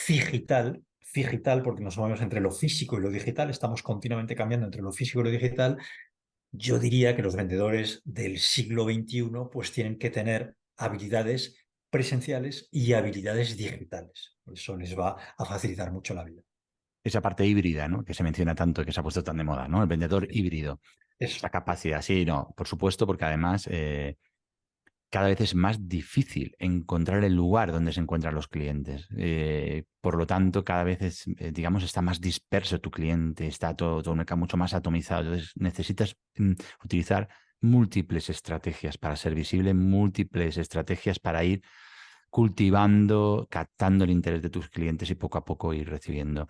S2: digital, digital porque nos movemos entre lo físico y lo digital, estamos continuamente cambiando entre lo físico y lo digital. Yo diría que los vendedores del siglo XXI pues tienen que tener habilidades presenciales y habilidades digitales. Eso les va a facilitar mucho la vida.
S1: Esa parte híbrida, ¿no? Que se menciona tanto y que se ha puesto tan de moda, ¿no? El vendedor híbrido.
S2: Eso.
S1: Esa capacidad, sí, no, por supuesto, porque además cada vez es más difícil encontrar el lugar donde se encuentran los clientes. Por lo tanto, cada vez digamos, está más disperso tu cliente, está todo un mercado mucho más atomizado. Entonces, necesitas utilizar múltiples estrategias para ser visible, múltiples estrategias para ir cultivando, captando el interés de tus clientes y poco a poco ir recibiendo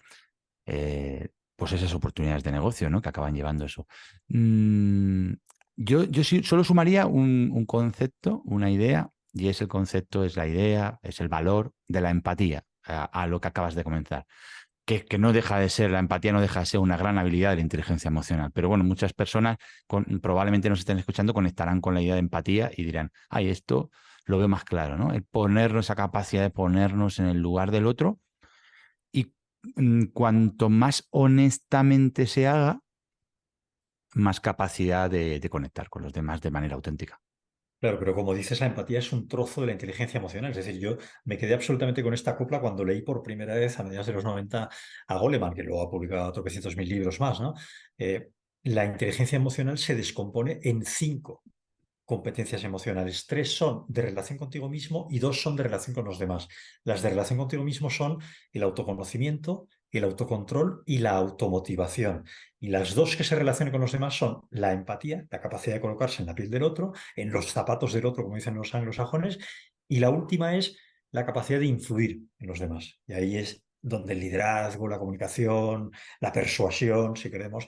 S1: pues esas oportunidades de negocio, ¿no? Que acaban llevando eso. Mm, yo sí, solo sumaría un concepto, una idea, y es el concepto, es la idea, es el valor de la empatía a lo que acabas de comenzar. Que no deja de ser, la empatía no deja de ser una gran habilidad de la inteligencia emocional. Pero bueno, muchas personas probablemente nos estén escuchando, conectarán con la idea de empatía y dirán, ay, esto lo veo más claro, ¿no? El ponernos, esa capacidad de ponernos en el lugar del otro y cuanto más honestamente se haga, más capacidad de conectar con los demás de manera auténtica.
S2: Claro, pero como dices, la empatía es un trozo de la inteligencia emocional. Es decir, yo me quedé absolutamente con esta copla cuando leí por primera vez a mediados de los 90 a Goleman, que luego ha publicado tropecientos mil libros más, ¿no? La inteligencia emocional se descompone en cinco competencias emocionales. Tres son de relación contigo mismo y dos son de relación con los demás. Las de relación contigo mismo son el autoconocimiento, el autocontrol y la automotivación. Y las dos que se relacionan con los demás son la empatía, la capacidad de colocarse en la piel del otro, en los zapatos del otro, como dicen los anglosajones, y la última es la capacidad de influir en los demás. Y ahí es donde el liderazgo, la comunicación, la persuasión, si queremos,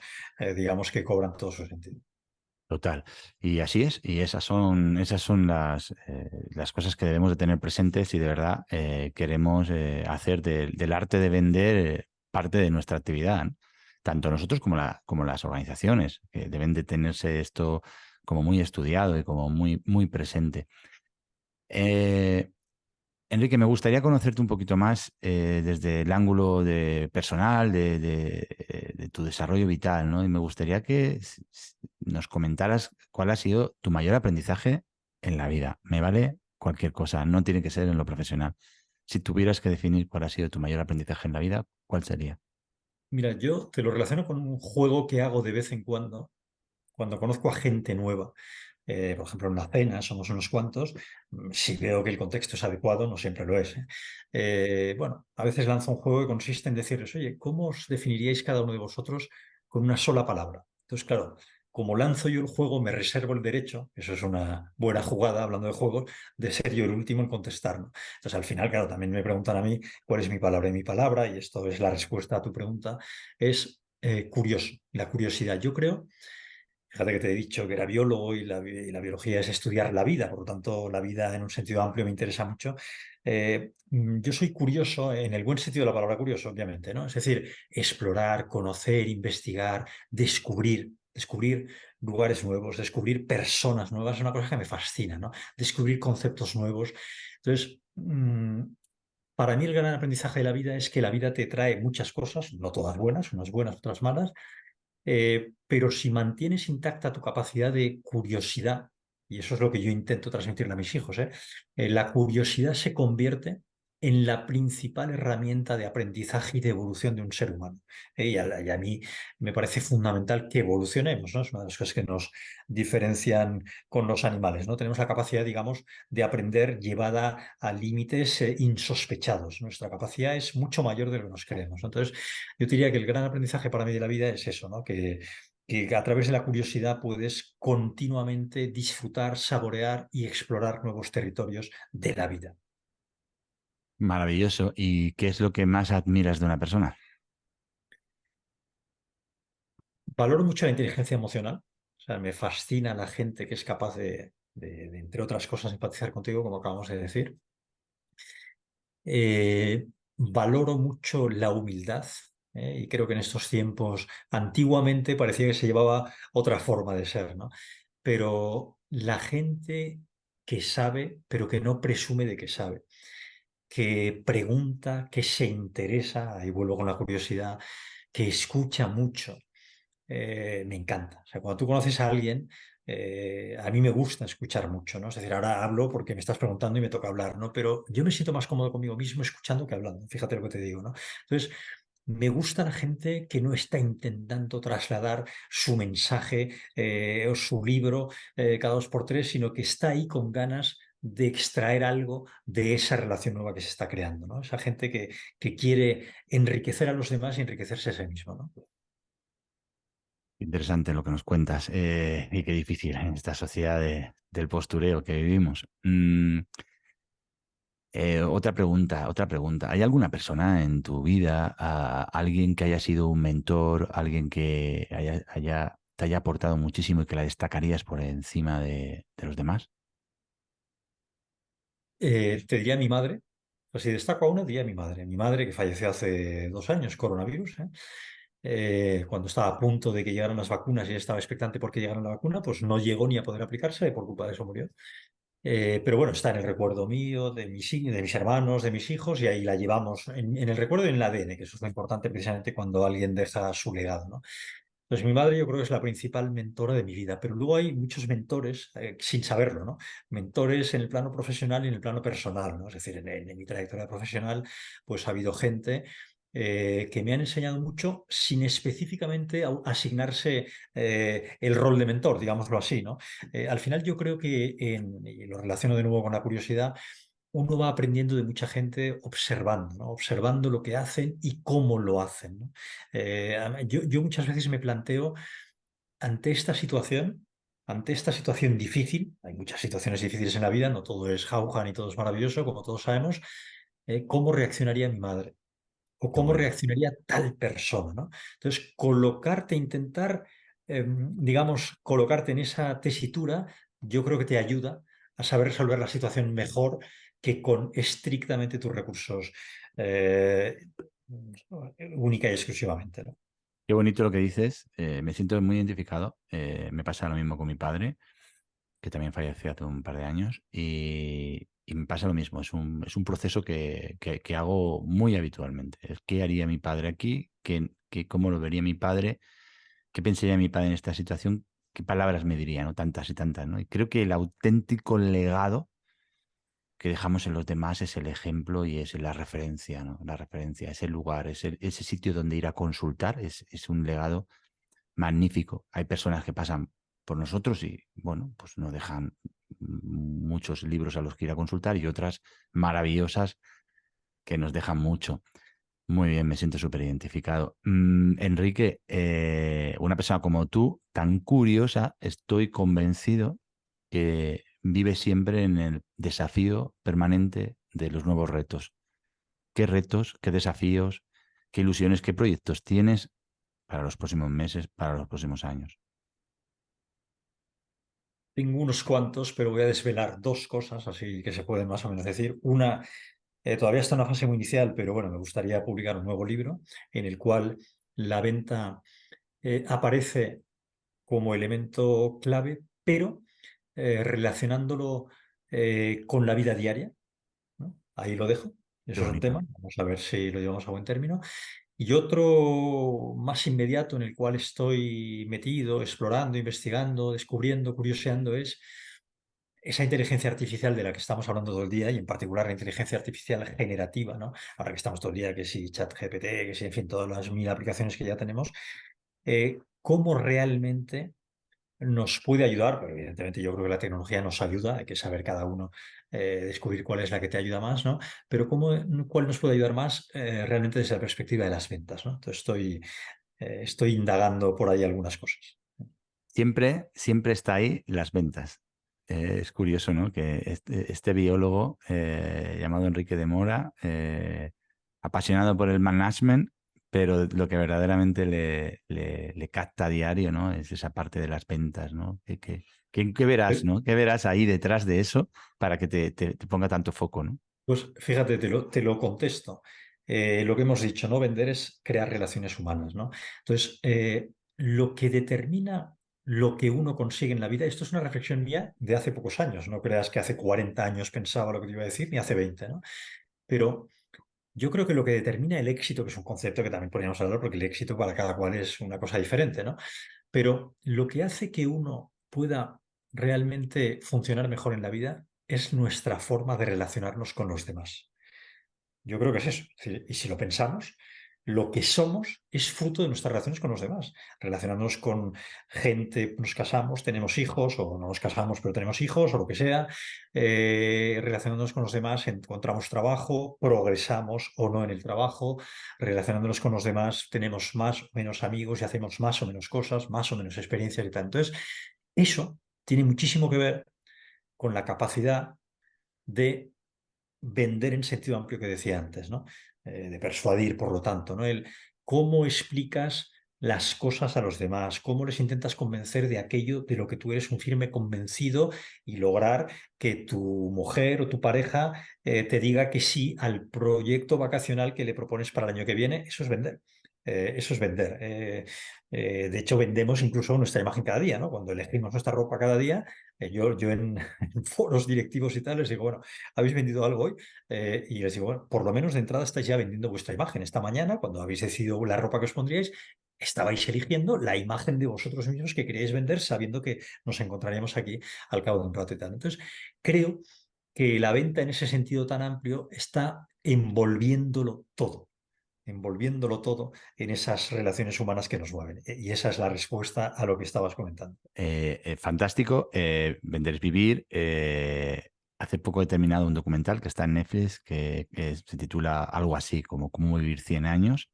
S2: digamos que cobran todo su sentido.
S1: Total. Y así es, y esas son las cosas que debemos de tener presentes si de verdad queremos hacer del arte de vender parte de nuestra actividad, ¿no? Tanto nosotros como las organizaciones, que deben de tenerse esto como muy estudiado y como muy, muy presente. Eh, Enrique, me gustaría conocerte un poquito más desde el ángulo de personal, de tu desarrollo vital, ¿no? Y me gustaría que nos comentaras cuál ha sido tu mayor aprendizaje en la vida. Me vale cualquier cosa, no tiene que ser en lo profesional. Si tuvieras que definir cuál ha sido tu mayor aprendizaje en la vida, ¿cuál sería?
S2: Mira, yo te lo relaciono con un juego que hago de vez en cuando conozco a gente nueva. Por ejemplo, en una cena, somos unos cuantos, si veo que el contexto es adecuado, no siempre lo es, ¿eh? Bueno, a veces lanzo un juego que consiste en decirles, oye, ¿cómo os definiríais cada uno de vosotros con una sola palabra? Entonces, claro, como lanzo yo el juego, me reservo el derecho, eso es una buena jugada, hablando de juegos, de ser yo el último en contestar, ¿no? Entonces, al final, claro, también me preguntan a mí cuál es mi palabra, y mi palabra, y esto es la respuesta a tu pregunta, es curioso. La curiosidad, yo creo. Fíjate que te he dicho que era biólogo y la biología es estudiar la vida, por lo tanto la vida en un sentido amplio me interesa mucho. Yo soy curioso en el buen sentido de la palabra curioso, obviamente, ¿no? Es decir, explorar, conocer, investigar, descubrir lugares nuevos, descubrir personas nuevas, es una cosa que me fascina, ¿no? Descubrir conceptos nuevos. Entonces, para mí el gran aprendizaje de la vida es que la vida te trae muchas cosas, no todas buenas, unas buenas, otras malas, pero si mantienes intacta tu capacidad de curiosidad, y eso es lo que yo intento transmitirle a mis hijos, la curiosidad se convierte en la principal herramienta de aprendizaje y de evolución de un ser humano. Y a mí me parece fundamental que evolucionemos, ¿no? Es una de las cosas que nos diferencian con los animales, ¿no? Tenemos la capacidad, digamos, de aprender llevada a límites insospechados. Nuestra capacidad es mucho mayor de lo que nos creemos, ¿no? Entonces, yo diría que el gran aprendizaje para mí de la vida es eso, ¿no? Que a través de la curiosidad puedes continuamente disfrutar, saborear y explorar nuevos territorios de la vida.
S1: Maravilloso. ¿Y qué es lo que más admiras de una persona?
S2: Valoro mucho la inteligencia emocional. O sea, me fascina la gente que es capaz entre otras cosas, empatizar contigo, como acabamos de decir. Valoro mucho la humildad, y creo que en estos tiempos, antiguamente parecía que se llevaba otra forma de ser, ¿no? Pero la gente que sabe, pero que no presume de que sabe, que pregunta, que se interesa, ahí vuelvo con la curiosidad, que escucha mucho, me encanta. O sea, cuando tú conoces a alguien, a mí me gusta escuchar mucho, ¿no? Es decir, ahora hablo porque me estás preguntando y me toca hablar, ¿no? Pero yo me siento más cómodo conmigo mismo escuchando que hablando. Fíjate lo que te digo, ¿no? Entonces, me gusta la gente que no está intentando trasladar su mensaje o su libro cada dos por tres, sino que está ahí con ganas de extraer algo de esa relación nueva que se está creando, ¿no? Esa gente que quiere enriquecer a los demás y enriquecerse a sí mismo, ¿no?
S1: Interesante lo que nos cuentas, y qué difícil en esta sociedad del postureo que vivimos. Otra pregunta, otra pregunta. ¿Hay alguna persona en tu vida, alguien que haya sido un mentor, alguien que te haya aportado muchísimo y que la destacarías por encima de los demás?
S2: Te diría mi madre, pues si destaco a una, diría mi madre que falleció hace 2 años, coronavirus, ¿eh? Cuando estaba a punto de que llegaran las vacunas y ella estaba expectante porque llegara la vacuna, pues no llegó ni a poder aplicarse y por culpa de eso murió. Pero bueno, está en el recuerdo mío, de mis hermanos, de mis hijos, y ahí la llevamos en el recuerdo y en el ADN, que eso es lo importante precisamente cuando alguien deja su legado, ¿no? Entonces, mi madre yo creo que es la principal mentora de mi vida, pero luego hay muchos mentores, sin saberlo, ¿no? Mentores en el plano profesional y en el plano personal, ¿no? Es decir, en mi trayectoria profesional, pues ha habido gente que me han enseñado mucho sin específicamente asignarse el rol de mentor, digámoslo así, ¿no? Al final yo creo que, y lo relaciono de nuevo con la curiosidad, uno va aprendiendo de mucha gente observando, ¿no? Observando lo que hacen y cómo lo hacen, ¿no? Yo muchas veces me planteo ante esta situación, ante esta situación difícil, hay muchas situaciones difíciles en la vida, no todo es jauja ni todo es maravilloso, como todos sabemos, ¿cómo reaccionaría mi madre? O
S1: Qué
S2: cómo
S1: bueno.
S2: reaccionaría tal persona, ¿no? Entonces, colocarte, intentar, digamos, colocarte en esa tesitura, yo creo que te ayuda a saber resolver la situación mejor que con estrictamente tus recursos eh, única y exclusivamente, ¿no?
S1: Qué bonito lo que dices. Me siento muy identificado. Me pasa lo mismo con mi padre, que también falleció hace un par de años, y me pasa lo mismo. Es un proceso que hago muy habitualmente. Es qué haría mi padre aquí, cómo lo vería mi padre, qué pensaría mi padre en esta situación, qué palabras me diría, ¿no? Tantas y tantas, ¿no? Y creo que el auténtico legado que dejamos en los demás es el ejemplo y es la referencia, ¿no? La referencia, ese lugar, ese sitio donde ir a consultar, es un legado magnífico. Hay personas que pasan por nosotros y, bueno, pues nos dejan muchos libros a los que ir a consultar y otras maravillosas que nos dejan mucho. Muy bien, me siento súper identificado. Enrique, una persona como tú, tan curiosa, estoy convencido que vive siempre en el desafío permanente de los nuevos retos. ¿Qué retos, qué desafíos, qué ilusiones, qué proyectos tienes para los próximos meses, para los próximos años?
S2: Tengo unos cuantos, pero voy a desvelar dos cosas, así que se pueden más o menos decir. Una, todavía está en una fase muy inicial, pero bueno, me gustaría publicar un nuevo libro en el cual la venta aparece como elemento clave, pero relacionándolo con la vida diaria, ¿no? Ahí lo dejo.
S1: Qué
S2: Eso es un
S1: bonito.
S2: tema. Vamos a ver si lo llevamos a buen término. Y otro más inmediato en el cual estoy metido, explorando, investigando, descubriendo, curioseando, es esa inteligencia artificial de la que estamos hablando todo el día y en particular la inteligencia artificial generativa, ¿no? Ahora que estamos todo el día, que si ChatGPT, que si, en fin, todas las mil aplicaciones que ya tenemos, cómo realmente nos puede ayudar, pero evidentemente yo creo que la tecnología nos ayuda, hay que saber cada uno descubrir cuál es la que te ayuda más, ¿no? Pero cuál nos puede ayudar más realmente desde la perspectiva de las ventas, ¿no? Entonces estoy indagando por ahí algunas cosas.
S1: Siempre, siempre está ahí las ventas. Es curioso, ¿no? Que este biólogo llamado Enrique de Mora, apasionado por el management, pero lo que verdaderamente le capta a diario, ¿no? Es esa parte de las ventas, ¿no? ¿Qué verás,
S2: Eh,
S1: ¿no? ¿Qué verás ahí detrás de eso para que te ponga tanto foco, ¿no?
S2: Pues fíjate, te lo contesto. Lo que hemos dicho, ¿no? Vender es crear relaciones humanas, ¿no? Entonces, lo que determina lo que uno consigue en la vida, esto es una reflexión mía de hace pocos años, no creas que hace 40 años pensaba lo que te iba a decir, ni hace 20, ¿no? Pero yo creo que lo que determina el éxito, que es un concepto que también podríamos hablar, porque el éxito para cada cual es una cosa diferente, ¿no? Pero lo que hace que uno pueda realmente funcionar mejor en la vida es nuestra forma de relacionarnos con los demás. Yo creo que es eso. Es decir, y si lo pensamos, lo que somos es fruto de nuestras relaciones con los demás. Relacionarnos con gente, nos casamos, tenemos hijos, o no nos casamos, pero tenemos hijos, o lo que sea. Relacionándonos con los demás, encontramos trabajo, progresamos o no en el trabajo. Relacionándonos con los demás, tenemos más o menos amigos y hacemos más o menos cosas, más o menos experiencias y tal. Entonces, eso tiene muchísimo que ver con la capacidad de vender en sentido amplio que decía antes, ¿no? De persuadir, por lo tanto, ¿no? El cómo explicas las cosas a los demás, cómo les intentas convencer de aquello de lo que tú eres un firme convencido y lograr que tu mujer o tu pareja te diga que sí al proyecto vacacional que le propones para el año que viene. Eso es vender. Eso es vender. De hecho, vendemos incluso nuestra imagen cada día, ¿no? Cuando elegimos nuestra ropa cada día, yo en foros directivos y tal les digo, bueno, ¿habéis vendido algo hoy? Y les digo, bueno, por lo menos de entrada estáis ya vendiendo vuestra imagen. Esta mañana, cuando habéis decidido la ropa que os pondríais, estabais eligiendo la imagen de vosotros mismos que queríais vender, sabiendo que nos encontraríamos aquí al cabo de un rato y tal. Entonces, creo que la venta en ese sentido tan amplio está envolviéndolo todo en esas relaciones humanas que nos mueven. Y esa es la respuesta a lo que estabas comentando.
S1: Fantástico. Vender es vivir. Hace poco he terminado un documental que está en Netflix que se titula algo así como Cómo vivir 100 años.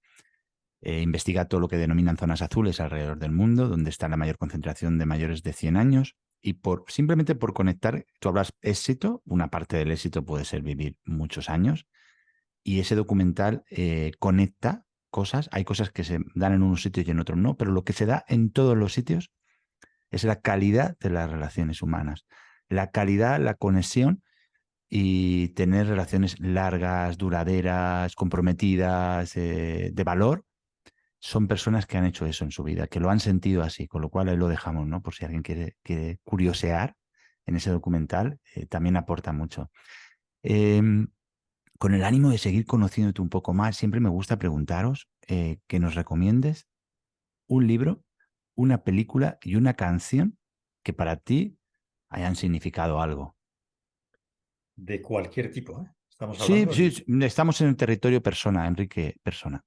S1: Investiga todo lo que denominan zonas azules alrededor del mundo, donde está la mayor concentración de mayores de 100 años. Y simplemente por conectar, tú hablas éxito, una parte del éxito puede ser vivir muchos años, y ese documental conecta cosas. Hay cosas que se dan en unos sitios y en otros no, pero lo que se da en todos los sitios es la calidad de las relaciones humanas, la calidad, la conexión y tener relaciones largas, duraderas, comprometidas, de valor. Son personas que han hecho eso en su vida, que lo han sentido así, con lo cual ahí lo dejamos, ¿no? Por si alguien quiere curiosear en ese documental, también aporta mucho. Em, con el ánimo de seguir conociéndote un poco más, siempre me gusta preguntaros que nos recomiendes un libro, una película y una canción que para ti hayan significado algo.
S2: De cualquier tipo, ¿eh? Estamos
S1: Sí,
S2: hablando
S1: sí,
S2: de
S1: sí, estamos en el territorio persona, Enrique, persona.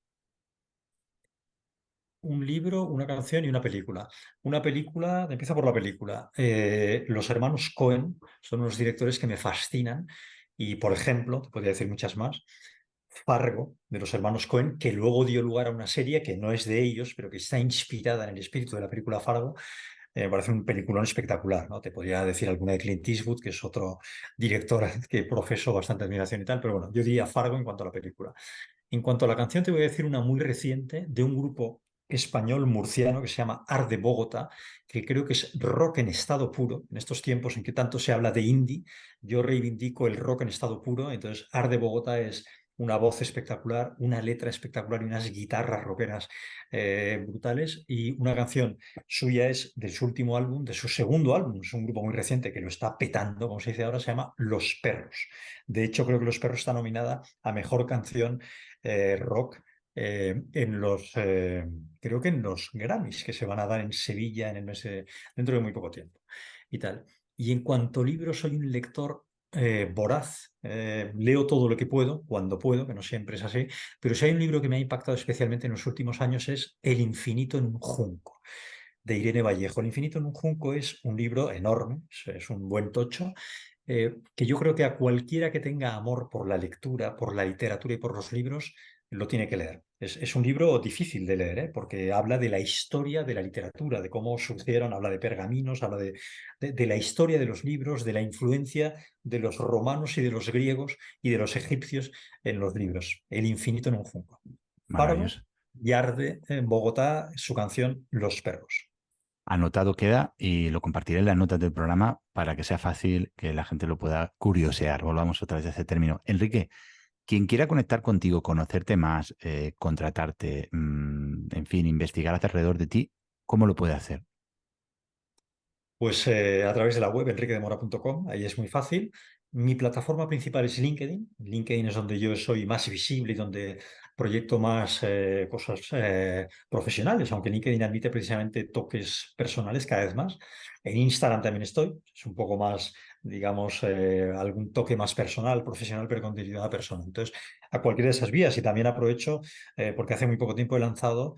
S2: un libro, una canción y una película. Una película, empiezo por la película. Los hermanos Cohen son unos directores que me fascinan y, por ejemplo, te podría decir muchas más, Fargo, de los hermanos Coen, que luego dio lugar a una serie que no es de ellos, pero que está inspirada en el espíritu de la película Fargo. Me parece un peliculón espectacular, ¿no? Te podría decir alguna de Clint Eastwood, que es otro director que profeso bastante admiración y tal, pero bueno, yo diría Fargo en cuanto a la película. En cuanto a la canción, te voy a decir una muy reciente de un grupo español murciano que se llama Art de Bogotá, que creo que es rock en estado puro. En estos tiempos en que tanto se habla de indie, yo reivindico el rock en estado puro. Entonces, Art de Bogotá es una voz espectacular, una letra espectacular y unas guitarras rockeras brutales. Y una canción suya es de su último álbum, de su segundo álbum, es un grupo muy reciente que lo está petando, como se dice ahora, se llama Los Perros. De hecho, creo que Los Perros está nominada a mejor canción rock en creo que en los Grammys que se van a dar en Sevilla en el dentro de muy poco tiempo y tal. Y en cuanto a libros, soy un lector voraz, leo todo lo que puedo, cuando puedo, que no siempre es así, pero si hay un libro que me ha impactado especialmente en los últimos años es El infinito en un junco, de Irene Vallejo. El infinito en un junco es un libro enorme, es un buen tocho, que yo creo que a cualquiera que tenga amor por la lectura, por la literatura y por los libros, lo tiene que leer. Es un libro difícil de leer, porque habla de la historia de la literatura, de cómo surgieron, habla de pergaminos, habla de la historia de los libros, de la influencia de los romanos y de los griegos y de los egipcios en los libros. El infinito en un junco. Fargo
S1: Maravilloso.
S2: y Arde en Bogotá, su canción Los Perros.
S1: Anotado queda y lo compartiré en las notas del programa para que sea fácil que la gente lo pueda curiosear. Volvamos otra vez a ese término. Enrique, quien quiera conectar contigo, conocerte más, contratarte, en fin, investigar alrededor de ti, ¿cómo lo puede hacer?
S2: Pues a través de la web enriquedemora.com, ahí es muy fácil. Mi plataforma principal es LinkedIn. LinkedIn es donde yo soy más visible y donde proyecto más cosas profesionales, aunque LinkedIn admite precisamente toques personales cada vez más. En Instagram también estoy, es un poco más, digamos, algún toque más personal, profesional, pero con derivada personal. Entonces, a cualquiera de esas vías. Y también aprovecho, porque hace muy poco tiempo he lanzado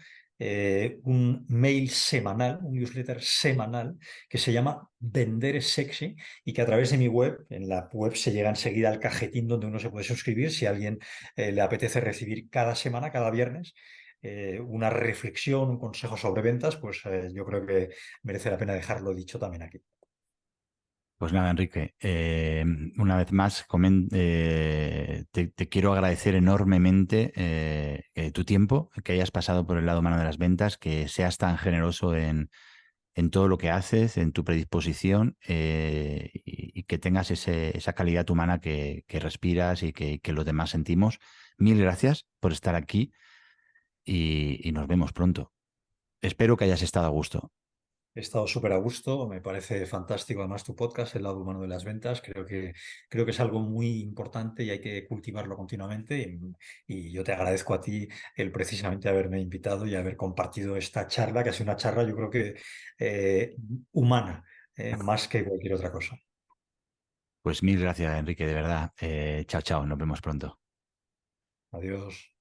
S2: un mail semanal, un newsletter semanal que se llama Vender es sexy y que a través de mi web, en la web se llega enseguida al cajetín donde uno se puede suscribir si a alguien le apetece recibir cada semana, cada viernes, una reflexión, un consejo sobre ventas, pues yo creo que merece la pena dejarlo dicho también aquí.
S1: Pues nada, Enrique, una vez más te quiero agradecer enormemente tu tiempo, que hayas pasado por el lado humano de las ventas, que seas tan generoso en todo lo que haces, en tu predisposición y que tengas esa calidad humana que respiras y que los demás sentimos. Mil gracias por estar aquí y nos vemos pronto. Espero que hayas estado a gusto.
S2: He estado súper a gusto, me parece fantástico además tu podcast, El lado humano de las ventas. Creo que es algo muy importante y hay que cultivarlo continuamente. Y yo te agradezco a ti el precisamente haberme invitado y haber compartido esta charla, que ha sido una charla yo creo que eh, humana, más que cualquier otra cosa.
S1: Pues mil gracias, Enrique, de verdad. Chao, chao, nos vemos pronto.
S2: Adiós.